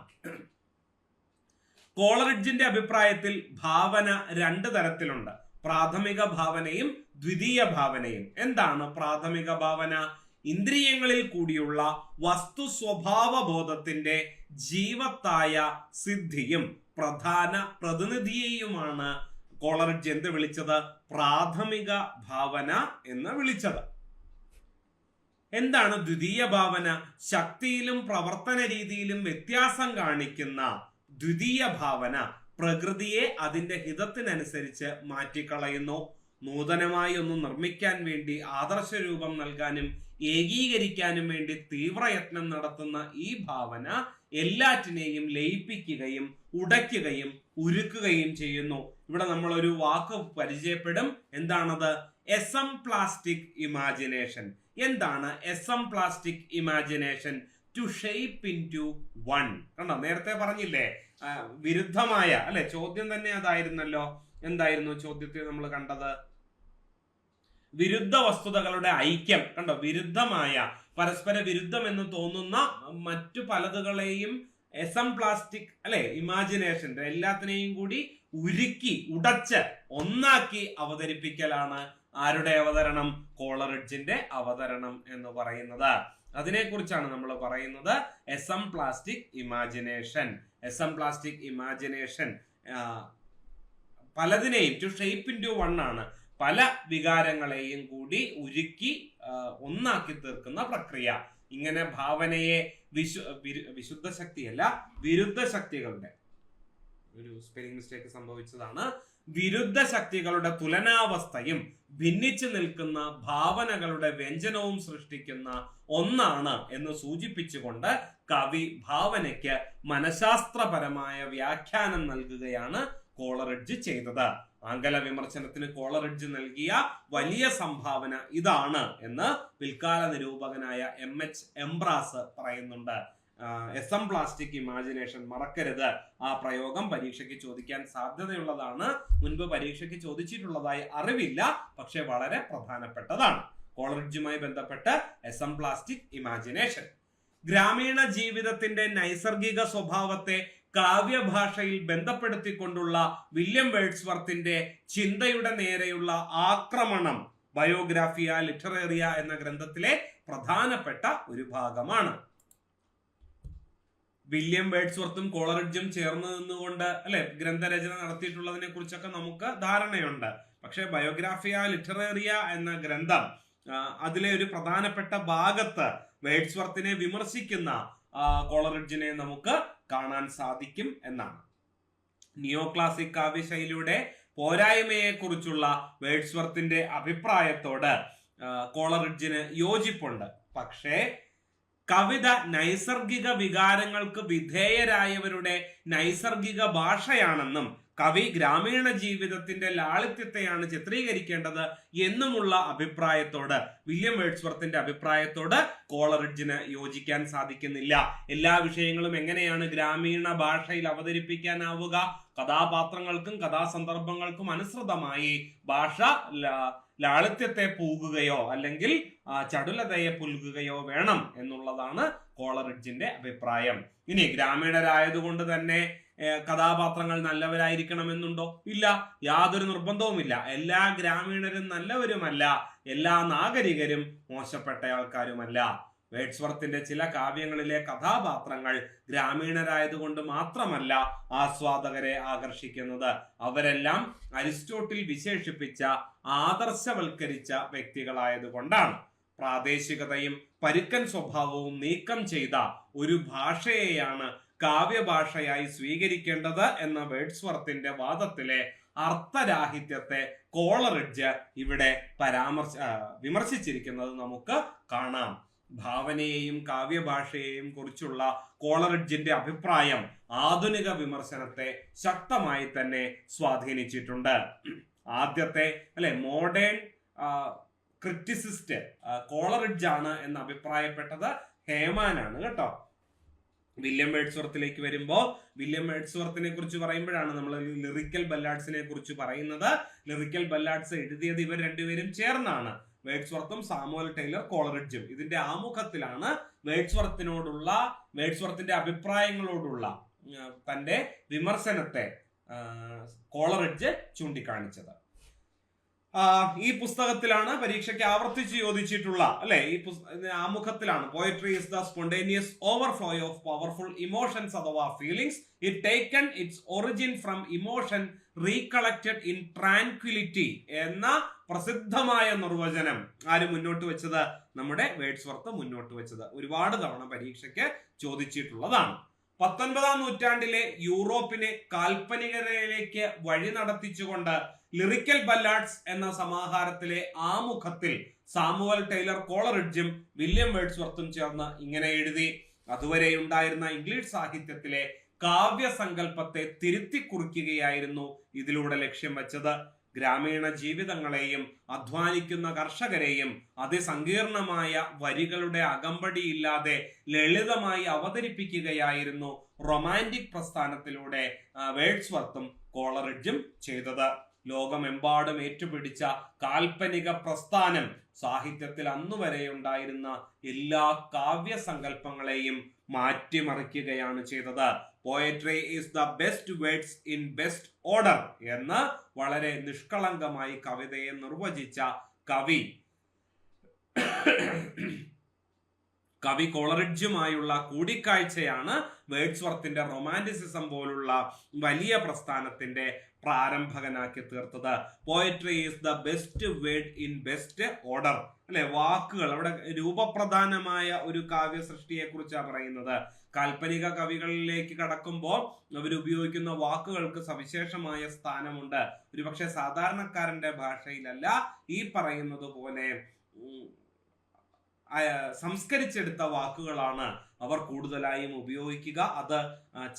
കോളറിഡ്ജിന്റെ അഭിപ്രായത്തിൽ ഭാവന രണ്ട് തരത്തിലുണ്ട്: പ്രാഥമിക ഭാവനയും ദ്വിതീയ ഭാവനയും. എന്താണ് പ്രാഥമിക ഭാവന? ഇന്ദ്രിയങ്ങളിൽ കൂടിയുള്ള വസ്തു സ്വഭാവ ബോധത്തിന്റെ ജീവത്തായ സിദ്ധിയും പ്രധാന പ്രതിനിധിയെയുമാണ് കോളറിഡ്ജ് എന്ത് വിളിച്ചത്? പ്രാഥമിക ഭാവന എന്ന് വിളിച്ചത്. എന്താണ് ദ്വിതീയ ഭാവന? ശക്തിയിലും പ്രവർത്തന രീതിയിലും വ്യത്യാസം കാണിക്കുന്ന ദ്വിതീയ ഭാവന പ്രകൃതിയെ അതിന്റെ ഹിതത്തിനനുസരിച്ച് മാറ്റിക്കളയുന്നു. നൂതനമായി ഒന്നും നിർമ്മിക്കാൻ വേണ്ടി, ആദർശ രൂപം നൽകാനും ഏകീകരിക്കാനും വേണ്ടി തീവ്രയത്നം നടത്തുന്ന ഈ ഭാവന എല്ലാറ്റിനെയും ലയിപ്പിക്കുകയും ഉടയ്ക്കുകയും ഉരുക്കുകയും ചെയ്യുന്നു. ഇവിടെ നമ്മൾ ഒരു വാക്ക് പരിചയപ്പെടും. എന്താണത്? Esemplastic imagination. എന്താണ് esemplastic imagination? To shape into one. കണ്ടോ, നേരത്തെ പറഞ്ഞില്ലേ വിരുദ്ധമായ, അല്ലെ? ചോദ്യം തന്നെ അതായിരുന്നല്ലോ. എന്തായിരുന്നു ചോദ്യത്തിൽ നമ്മൾ കണ്ടത്? വിരുദ്ധ വസ്തുതകളുടെ ഐക്യം. കണ്ടോ, വിരുദ്ധമായ, പരസ്പര വിരുദ്ധം എന്ന് തോന്നുന്ന മറ്റു പലതുകളെയും എസംപ്ലാസ്റ്റിക്, അല്ലെ, ഇമാജിനേഷന്റെ എല്ലാത്തിനെയും കൂടി ഉരുക്കി ഉടച്ച് ഒന്നാക്കി അവതരിപ്പിക്കലാണ് ആരുടെ അവതരണം? കോളറിഡ്ജിന്റെ അവതരണം എന്ന് പറയുന്നത്. അതിനെക്കുറിച്ചാണ് നമ്മൾ പറയുന്നത് എസംപ്ലാസ്റ്റിക് ഇമാജിനേഷൻ. എസംപ്ലാസ്റ്റിക് ഇമാജിനേഷൻ പലതിനെയും to shape into one ആണ്. പല വികാരങ്ങളെയും കൂടി ഉരുക്കി ഒന്നാക്കി തീർക്കുന്ന പ്രക്രിയ. ഇങ്ങനെ ഭാവനയെ വിശുദ്ധ ശക്തിയല്ല, വിരുദ്ധ ശക്തികളുടെ, ഒരു സ്പെല്ലിംഗ് മിസ്റ്റേക്ക് സംഭവിച്ചതാണ്, വിരുദ്ധ ശക്തികളുടെ തുലനാവസ്ഥയും ഭിന്നിച്ചു നിൽക്കുന്ന ഭാവനകളുടെ വ്യഞ്ജനവും സൃഷ്ടിക്കുന്ന ഒന്നാണ് എന്ന് സൂചിപ്പിച്ചുകൊണ്ട് കവി ഭാവനയ്ക്ക് മനഃശാസ്ത്രപരമായ വ്യാഖ്യാനം നൽകുകയാണ് കോളറിഡ്ജ് ചെയ്തത്. ആംഗല വിമർശനത്തിന് കോളറിഡ്ജ് നൽകിയ വലിയ സംഭാവന ഇതാണ് എന്ന് പിൽക്കാല നിരൂപകനായ MH എംബ്രാസ് പറയുന്നുണ്ട്. എസംപ്ലാസ്റ്റിക് ഇമാജിനേഷൻ മറക്കരുത്. ആ പ്രയോഗം പരീക്ഷയ്ക്ക് ചോദിക്കാൻ സാധ്യതയുള്ളതാണ്. മുൻപ് പരീക്ഷയ്ക്ക് ചോദിച്ചിട്ടുള്ളതായി അറിവില്ല, പക്ഷെ വളരെ പ്രധാനപ്പെട്ടതാണ്. കോളറിഡ്ജുമായി ബന്ധപ്പെട്ട് എസംപ്ലാസ്റ്റിക് ഇമാജിനേഷൻ. ഗ്രാമീണ ജീവിതത്തിന്റെ നൈസർഗിക സ്വഭാവത്തെ കാവ്യഭാഷയിൽ ബന്ധപ്പെടുത്തിക്കൊണ്ടുള്ള വില്യം വേർഡ്സ്വർത്തിന്റെ ചിന്തയുടെ നേരെയുള്ള ആക്രമണം ബയോഗ്രാഫിയ ലിറ്ററേറിയ എന്ന ഗ്രന്ഥത്തിലെ പ്രധാനപ്പെട്ട ഒരു ഭാഗമാണ്. വില്യം വേർഡ്സ്വർത്തും കോളറിഡ്ജും ചേർന്ന് നിന്നുകൊണ്ട്, അല്ലെ, ഗ്രന്ഥരചന നടത്തിയിട്ടുള്ളതിനെ കുറിച്ചൊക്കെ നമുക്ക് ധാരണയുണ്ട്. പക്ഷെ ബയോഗ്രാഫിയ ലിറ്ററേറിയ എന്ന ഗ്രന്ഥം, അതിലെ ഒരു പ്രധാനപ്പെട്ട ഭാഗത്ത് വേർഡ്സ്വർത്തിനെ വിമർശിക്കുന്ന കോളറിഡ്ജിനെ നമുക്ക് കാണാൻ സാധിക്കും എന്നാണ്. നിയോ ക്ലാസിക് കാവ്യശൈലിയുടെ പോരായ്മയെ കുറിച്ചുള്ള വേർഡ്സ്വർത്തിന്റെ അഭിപ്രായത്തോട് കോളറിഡ്ജിന് യോജിപ്പുണ്ട്. പക്ഷേ കവിത നൈസർഗിക വികാരങ്ങൾക്ക് വിധേയരായവരുടെ നൈസർഗിക ഭാഷയാണെന്നും കവി ഗ്രാമീണ ജീവിതത്തിന്റെ ലാളിത്യത്തെയാണ് ചിത്രീകരിക്കേണ്ടത് എന്നുമുള്ള അഭിപ്രായത്തോട്, വില്യം വേർഡ്സ്വർത്തിന്റെ അഭിപ്രായത്തോട് കോളറിഡ്ജിന് യോജിക്കാൻ സാധിക്കുന്നില്ല. എല്ലാ വിഷയങ്ങളും എങ്ങനെയാണ് ഗ്രാമീണ ഭാഷയിൽ അവതരിപ്പിക്കാനാവുക? കഥാപാത്രങ്ങൾക്കും കഥാസന്ദർഭങ്ങൾക്കും അനുസൃതമായി ഭാഷ ലാളിത്യത്തെ പൂകുകയോ അല്ലെങ്കിൽ ചടുലതയെ പുൽകുകയോ വേണം എന്നുള്ളതാണ് കോളറിഡ്ജിന്റെ അഭിപ്രായം. ഇനി ഗ്രാമീണരായതുകൊണ്ട് തന്നെ കഥാപാത്രങ്ങൾ നല്ലവരായിരിക്കണമെന്നുണ്ടോ? ഇല്ല, യാതൊരു നിർബന്ധവുമില്ല. എല്ലാ ഗ്രാമീണരും നല്ലവരുമല്ല, എല്ലാ നാഗരികരും മോശപ്പെട്ട ആൾക്കാരുമല്ല. വേർഡ്സ്വർത്തിന്റെ ചില കാവ്യങ്ങളിലെ കഥാപാത്രങ്ങൾ ഗ്രാമീണരായതുകൊണ്ട് മാത്രമല്ല ആസ്വാദകരെ ആകർഷിക്കുന്നത്, അവരെല്ലാം അരിസ്റ്റോട്ടിൽ വിശേഷിപ്പിച്ച ആദർശവൽക്കരിച്ച വ്യക്തികളായതുകൊണ്ടാണ്. പ്രാദേശികതയും പരുക്കൻ സ്വഭാവവും നീക്കം ചെയ്ത ഒരു ഭാഷയെയാണ് കാവ്യഭാഷയായി സ്വീകരിക്കേണ്ടത് എന്ന വേർഡ്സ്വർത്തിന്റെ വാദത്തിലെ അർത്ഥരാഹിത്യത്തെ കോളറിഡ്ജ് ഇവിടെ വിമർശിച്ചിരിക്കുന്നത് നമുക്ക് കാണാം. ഭാവനയെയും കാവ്യഭാഷയെയും കുറിച്ചുള്ള കോളറിഡ്ജിന്റെ അഭിപ്രായം ആധുനിക വിമർശനത്തെ ശക്തമായി തന്നെ സ്വാധീനിച്ചിട്ടുണ്ട്. ആദ്യത്തെ മോഡേൺ ക്രിറ്റിസിസ്റ്റ് കോളറിഡ്ജ് ആണ് എന്ന് അഭിപ്രായപ്പെട്ടത് ഹേമാനാണ് കേട്ടോ. വില്യം വേർഡ്സ്വർത്തിലേക്ക് വരുമ്പോൾ വില്യം വേർഡ്സ്വർത്തിനെ കുറിച്ച് പറയുമ്പോഴാണ് നമ്മൾ ലിറിക്കൽ ബല്ലാഡ്സിനെ കുറിച്ച് പറയുന്നത്. ലിറിക്കൽ ബല്ലാഡ്സ് എഴുതിയത് ഇവർ രണ്ടുപേരും ചേർന്നാണ്, വേർഡ്സ്വർത്തും സാമുവൽ ടൈലർ കോളറിഡ്ജും. ഇതിന്റെ ആമുഖത്തിലാണ് വേർഡ്സ്വർത്തിന്റെ അഭിപ്രായങ്ങളോടുള്ള തന്റെ വിമർശനത്തെ കോളറിഡ്ജ് ചൂണ്ടിക്കാണിച്ചത്. ഈ പുസ്തകത്തിലാണ് പരീക്ഷയ്ക്ക് ആവർത്തിച്ച് ചോദിച്ചിട്ടുള്ള ഈ ആമുഖത്തിലാണ് poetry is the spontaneous overflow of powerful emotions അഥവാ feelings, it taken its origin from emotion recollected in tranquillity എന്ന പ്രസിദ്ധമായ നിർവചനം ആര് മുന്നോട്ട് വെച്ചത്? നമ്മുടെ വേർഡ്സ്വർത്ത് മുന്നോട്ട് വെച്ചത്. ഒരുപാട് തവണ പരീക്ഷയ്ക്ക് ചോദിച്ചിട്ടുള്ളതാണ്. 19-ാം നൂറ്റാണ്ടിലെ യൂറോപ്പിനെ കാൽപ്പനികതയിലേക്ക് വഴി നടത്തിച്ചുകൊണ്ട് ലിറിക്കൽ ബല്ലാഡ്സ് എന്ന സമാഹാരത്തിലെ ആമുഖത്തിൽ സാമുവൽ ടൈലർ കോളറിഡ്ജും വില്യം വേർഡ്സ്വർത്തും ചേർന്ന് ഇങ്ങനെ എഴുതി: അതുവരെ ഉണ്ടായിരുന്ന ഇംഗ്ലീഷ് സാഹിത്യത്തിലെ കാവ്യസങ്കല്പത്തെ തിരുത്തി കുറിക്കുകയായിരുന്നു ഇതിലൂടെ ലക്ഷ്യം വെച്ചത്. ഗ്രാമീണ ജീവിതങ്ങളെയും അധ്വാനിക്കുന്ന കർഷകരെയും അതിസങ്കീർണമായ വരികളുടെ അകമ്പടിയില്ലാതെ ലളിതമായി അവതരിപ്പിക്കുകയായിരുന്നു റൊമാന്റിക് പ്രസ്ഥാനത്തിലൂടെ വേർഡ്സ്വർത്തും കോളറിഡ്ജും ചെയ്തത്. ലോകമെമ്പാടും ഏറ്റുപിടിച്ച കാൽപ്പനിക പ്രസ്ഥാനം സാഹിത്യത്തിൽ അന്നുവരെ ഉണ്ടായിരുന്ന എല്ലാ കാവ്യസങ്കല്പങ്ങളെയും മാറ്റിമറിക്കുകയാണ് ചെയ്തത്. Poetry is the best words in best order എന്ന് വളരെ നിഷ്കളങ്കമായി കവിതയെ നിർവചിച്ച കവി കോളറിഡ്ജുമായുള്ള കൂടിക്കാഴ്ചയാണ് വേർഡ്സ്വർത്തിന്റെ റൊമാന്റിസിസം പോലുള്ള വലിയ പ്രസ്ഥാനത്തിന്റെ പ്രാരംഭകനാക്കി തീർത്തത്. Poetry is the best word in best order. വാക്കുകൾ അവിടെ രൂപപ്രധാനമായ ഒരു കാവ്യ സൃഷ്ടിയെ കുറിച്ചാണ് പറയുന്നത്. കാൽപ്പനിക കവികളിലേക്ക് കടക്കുമ്പോൾ അവരുപയോഗിക്കുന്ന വാക്കുകൾക്ക് സവിശേഷമായ സ്ഥാനമുണ്ട്. ഒരുപക്ഷെ സാധാരണക്കാരന്റെ ഭാഷയിലല്ല ഈ പറയുന്നത് പോലെ സംസ്കരിച്ചെടുത്ത വാക്കുകളാണ് അവർ കൂടുതലായും ഉപയോഗിക്കുക. അത്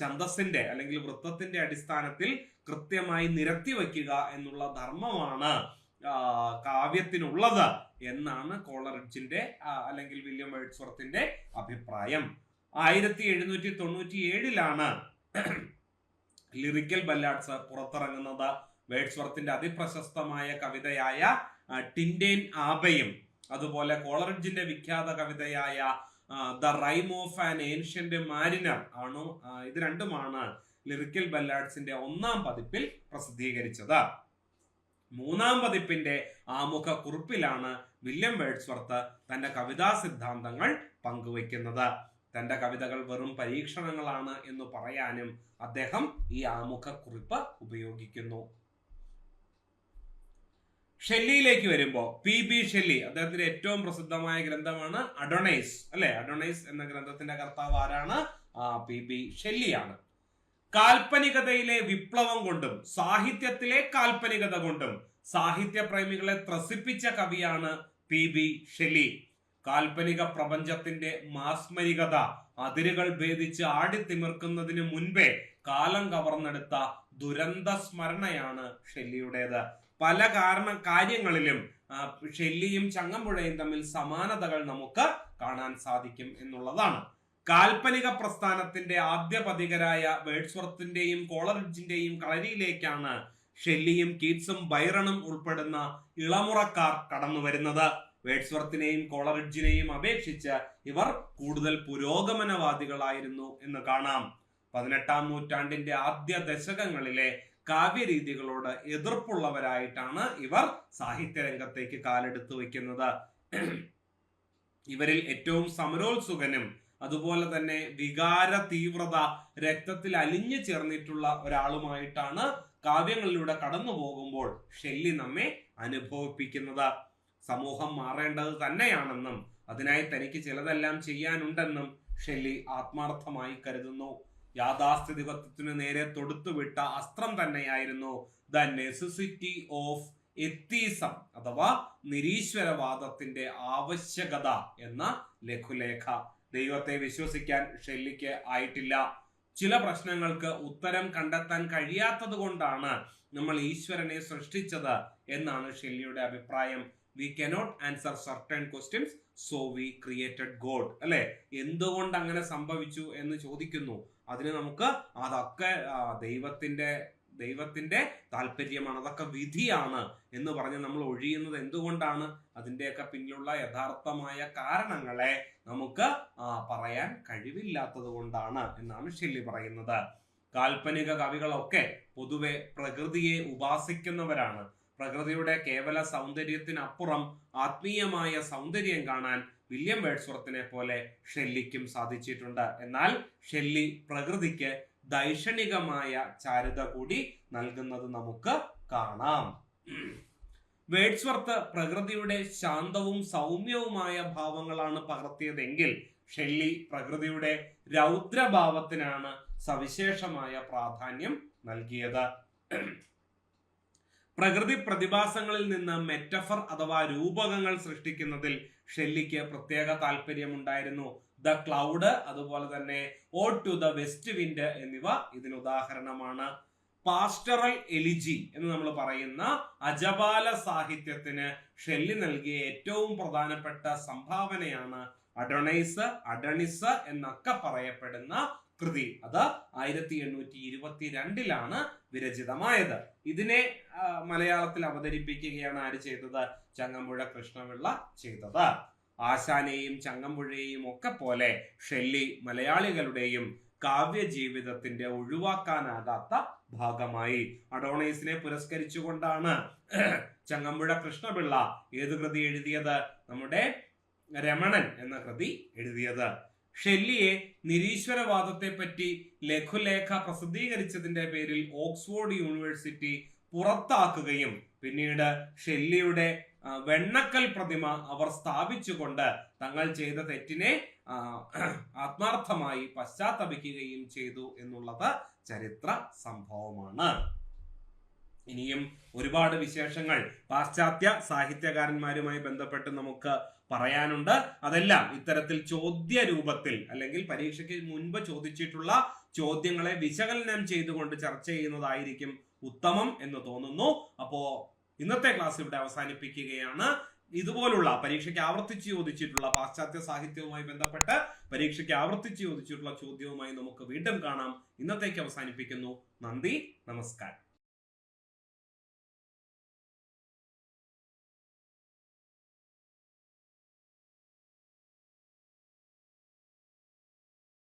ഛന്ദസ്സിന്റെ അല്ലെങ്കിൽ വൃത്തത്തിന്റെ അടിസ്ഥാനത്തിൽ കൃത്യമായി നിരത്തി വയ്ക്കുക എന്നുള്ള ധർമ്മമാണ് കാവ്യത്തിനുള്ളത് എന്നാണ് കോളറിഡ്ജിന്റെ അല്ലെങ്കിൽ വില്യം വേർഡ്സ്വർത്തിന്റെ അഭിപ്രായം. 1797 ലിറിക്കൽ ബല്ലാഡ്സ് പുറത്തിറങ്ങുന്നത്. വേർഡ്സ്വർത്തിന്റെ അതിപ്രശസ്തമായ കവിതയായ ടിൻഡേൻ ആബയും അതുപോലെ കോളറിഡ്ജിന്റെ വിഖ്യാത കവിതയായ the rime of an ancient mariner ആണ്. ഇത് രണ്ടുമാണ് ലിറിക്കൽ ബല്ലാഡ്സിന്റെ 1-ാം പതിപ്പിൽ പ്രസിദ്ധീകരിച്ചത്. 3-ാം പതിപ്പിന്റെ ആമുഖ കുറിപ്പിലാണ് വില്യം വേർഡ്സ്വർത്ത് തന്റെ കവിതാ സിദ്ധാന്തങ്ങൾ പങ്കുവയ്ക്കുന്നത്. തന്റെ കവിതകൾ വെറും പരീക്ഷണങ്ങളാണ് എന്ന് പറയാനും അദ്ദേഹം ഈ ആമുഖ കുറിപ്പ് ഉപയോഗിക്കുന്നു. ഷെല്ലിയിലേക്ക് വരുമ്പോൾ PB ഷെല്ലി, അദ്ദേഹത്തിന്റെ ഏറ്റവും പ്രസിദ്ധമായ ഗ്രന്ഥമാണ് അഡോണൈസ്. അഡോണൈസ് എന്ന ഗ്രന്ഥത്തിന്റെ കർത്താവ് ആരാണ്? PB ഷെല്ലിയാണ്. കാൽപ്പനികതയിലെ വിപ്ലവം കൊണ്ടും സാഹിത്യത്തിലെ കാൽപ്പനികത കൊണ്ടും സാഹിത്യ പ്രേമികളെ ത്രസിപ്പിച്ച കവിയാണ് PB ഷെല്ലി. കാൽപ്പനിക പ്രപഞ്ചത്തിന്റെ മാസ്മരികത അതിരുകൾ ഭേദിച്ച് ആടിത്തിമിർക്കുന്നതിന് മുൻപേ കാലം കവർന്നെടുത്ത ദുരന്ത സ്മരണയാണ് ഷെല്ലിയുടേത്. പല കാര്യങ്ങളിലും ഷെല്ലിയും ചങ്ങമ്പുഴയും തമ്മിൽ സമാനതകൾ നമുക്ക് കാണാൻ സാധിക്കും എന്നുള്ളതാണ്. കാൽപ്പനിക പ്രസ്ഥാനത്തിന്റെ ആദ്യ പതികരായ വേഡ്സ്വർത്തിന്റെയും കോളറിഡ്ജിന്റെയും കളരിയിലേക്കാണ് ഷെല്ലിയും കീറ്റ്സും ബൈറണും ഉൾപ്പെടുന്ന ഇളമുറക്കാർ കടന്നു വരുന്നത്. വേഡ്സ്വർത്തിനെയും കോളറിഡ്ജിനെയും അപേക്ഷിച്ച് ഇവർ കൂടുതൽ പുരോഗമനവാദികളായിരുന്നു എന്ന് കാണാം. 18-ാം നൂറ്റാണ്ടിന്റെ ആദ്യ ദശകങ്ങളിലെ കാവ്യരീതികളോട് എതിർപ്പുള്ളവരായിട്ടാണ് ഇവർ സാഹിത്യരംഗത്തേക്ക് കാലെടുത്തു വയ്ക്കുന്നത്. ഇവരിൽ ഏറ്റവും സമരോത്സുകനും അതുപോലെ തന്നെ വികാര തീവ്രത രക്തത്തിൽ അലിഞ്ഞു ചേർന്നിട്ടുള്ള ഒരാളുമായിട്ടാണ് കാവ്യങ്ങളിലൂടെ കടന്നു പോകുമ്പോൾ ഷെല്ലി നമ്മെ അനുഭവിപ്പിക്കുന്നത്. സമൂഹം മാറേണ്ടത് തന്നെയാണെന്നും അതിനായി തനിക്ക് ചിലതെല്ലാം ചെയ്യാനുണ്ടെന്നും ഷെല്ലി ആത്മാർത്ഥമായി കരുതുന്നു. യാഥാസ്ഥിതികത്വത്തിന് നേരെ തൊടുത്തുവിട്ട അസ്ത്രം തന്നെയായിരുന്നു ദ നെസസിറ്റി ഓഫ് എത്തീസം അഥവാ നിരീശ്വരവാദത്തിന്റെ ആവശ്യകത എന്ന ലഘുലേഖ. ദൈവത്തെ വിശ്വസിക്കാൻ ഷെല്ലിക്ക് ആയിട്ടില്ല. ചില പ്രശ്നങ്ങൾക്ക് ഉത്തരം കണ്ടെത്താൻ കഴിയാത്തത് കൊണ്ടാണ് നമ്മൾ ഈശ്വരനെ സൃഷ്ടിച്ചത് എന്നാണ് ഷെല്ലിയുടെ അഭിപ്രായം. We cannot answer certain questions, so we created God. അല്ലെ, എന്തുകൊണ്ട് അങ്ങനെ സംഭവിച്ചു എന്ന് ചോദിക്കുന്നു. അതിന് നമുക്ക് അതൊക്കെ ദൈവത്തിന്റെ താല്പര്യമാണ്, അതൊക്കെ വിധിയാണ് എന്ന് പറഞ്ഞ് നമ്മൾ ഒഴിയുന്നത് എന്തുകൊണ്ടാണ്? അതിന്റെയൊക്കെ പിന്നിലുള്ള യഥാർത്ഥമായ കാരണങ്ങളെ നമുക്ക് പറയാൻ കഴിവില്ലാത്തത് കൊണ്ടാണ് എന്നാണ് ഷെല്ലി പറയുന്നത്. കാൽപ്പനിക കവികളൊക്കെ പൊതുവെ പ്രകൃതിയെ ഉപാസിക്കുന്നവരാണ്. പ്രകൃതിയുടെ കേവല സൗന്ദര്യത്തിനപ്പുറം ആത്മീയമായ സൗന്ദര്യം കാണാൻ വില്യം വേഡ്സ്വർത്തിനെ പോലെ ഷെല്ലിക്കും സാധിച്ചിട്ടുണ്ട്. എന്നാൽ ഷെല്ലി പ്രകൃതിക്ക് ദൈക്ഷണികമായ ചാരുത കൂടി നൽകുന്നത് നമുക്ക് കാണാം. വേഡ്സ്വർത്ത് പ്രകൃതിയുടെ ശാന്തവും സൗമ്യവുമായ ഭാവങ്ങളാണ് പകർത്തിയതെങ്കിൽ ഷെല്ലി പ്രകൃതിയുടെ രൗദ്രഭാവത്തിനാണ് സവിശേഷമായ പ്രാധാന്യം നൽകിയത്. പ്രകൃതി പ്രതിഭാസങ്ങളിൽ നിന്ന് മെറ്റഫർ അഥവാ രൂപകങ്ങൾ സൃഷ്ടിക്കുന്നതിൽ ഷെല്ലിക്ക് പ്രത്യേക താല്പര്യമുണ്ടായിരുന്നു. ദ ക്ലൗഡ്, അതുപോലെ തന്നെ ode to the west wind എന്നിവ ഇതിന് ഉദാഹരണമാണ്. പാസ്റ്ററൽ എലിജി എന്ന് നമ്മൾ പറയുന്ന അജപാല സാഹിത്യത്തിന് ഷെല്ലി നൽകിയ ഏറ്റവും പ്രധാനപ്പെട്ട സംഭാവനയാണ് അഡണിസ് എന്നൊക്കെ പറയപ്പെടുന്ന കൃതി. അത് 1822 വിരചിതമായത്. ഇതിനെ മലയാളത്തിൽ അവതരിപ്പിക്കുകയാണ് ആര് ചെയ്തത്? ചങ്ങമ്പുഴ കൃഷ്ണപിള്ള ചെയ്തത്. ആശാനെയും ചങ്ങമ്പുഴയെയും ഒക്കെ പോലെ ഷെല്ലി മലയാളികളുടെയും കാവ്യ ജീവിതത്തിന്റെ ഒഴിവാക്കാനാകാത്ത ഭാഗമായി. അഡോണൈസിനെ പുരസ്കരിച്ചുകൊണ്ടാണ് ചങ്ങമ്പുഴ കൃഷ്ണപിള്ള ഏത് കൃതി എഴുതിയത്? നമ്മുടെ രമണൻ എന്ന കൃതി എഴുതിയത്. ഷെല്ലിയെ നിരീശ്വരവാദത്തെ പറ്റി ലഘുലേഖ പ്രസിദ്ധീകരിച്ചതിന്റെ പേരിൽ ഓക്സ്ഫോർഡ് യൂണിവേഴ്സിറ്റി പുറത്താക്കുകയും പിന്നീട് ഷെല്ലിയുടെ വെണ്ണക്കൽ പ്രതിമ അവർ സ്ഥാപിച്ചുകൊണ്ട് തങ്ങൾ ചെയ്ത തെറ്റിനെ ആത്മാർത്ഥമായി പശ്ചാത്തപിക്കുകയും ചെയ്തു എന്നുള്ളത് ചരിത്ര സംഭവമാണ്. ഇനിയും ഒരുപാട് വിശേഷങ്ങൾ പാശ്ചാത്യ സാഹിത്യകാരന്മാരുമായി ബന്ധപ്പെട്ട് നമുക്ക് പറയാനുണ്ട്. അതെല്ലാം ഇത്തരത്തിൽ ചോദ്യ രൂപത്തിൽ അല്ലെങ്കിൽ പരീക്ഷയ്ക്ക് മുൻപ് ചോദിച്ചിട്ടുള്ള ചോദ്യങ്ങളെ വിശകലനം ചെയ്തുകൊണ്ട് ചർച്ച ചെയ്യുന്നതായിരിക്കും ഉത്തമം എന്ന് തോന്നുന്നു. അപ്പോ ഇന്നത്തെ ക്ലാസ് ഇവിടെ അവസാനിപ്പിക്കുകയാണ്. ഇതുപോലുള്ള പരീക്ഷയ്ക്ക് ആവർത്തിച്ച് ചോദിച്ചിട്ടുള്ള പാശ്ചാത്യ സാഹിത്യവുമായി ബന്ധപ്പെട്ട് പരീക്ഷയ്ക്ക് ആവർത്തിച്ച് ചോദിച്ചിട്ടുള്ള ചോദ്യവുമായി നമുക്ക് വീണ്ടും കാണാം. ഇന്നത്തേക്ക് അവസാനിപ്പിക്കുന്നു. നന്ദി, നമസ്കാരം.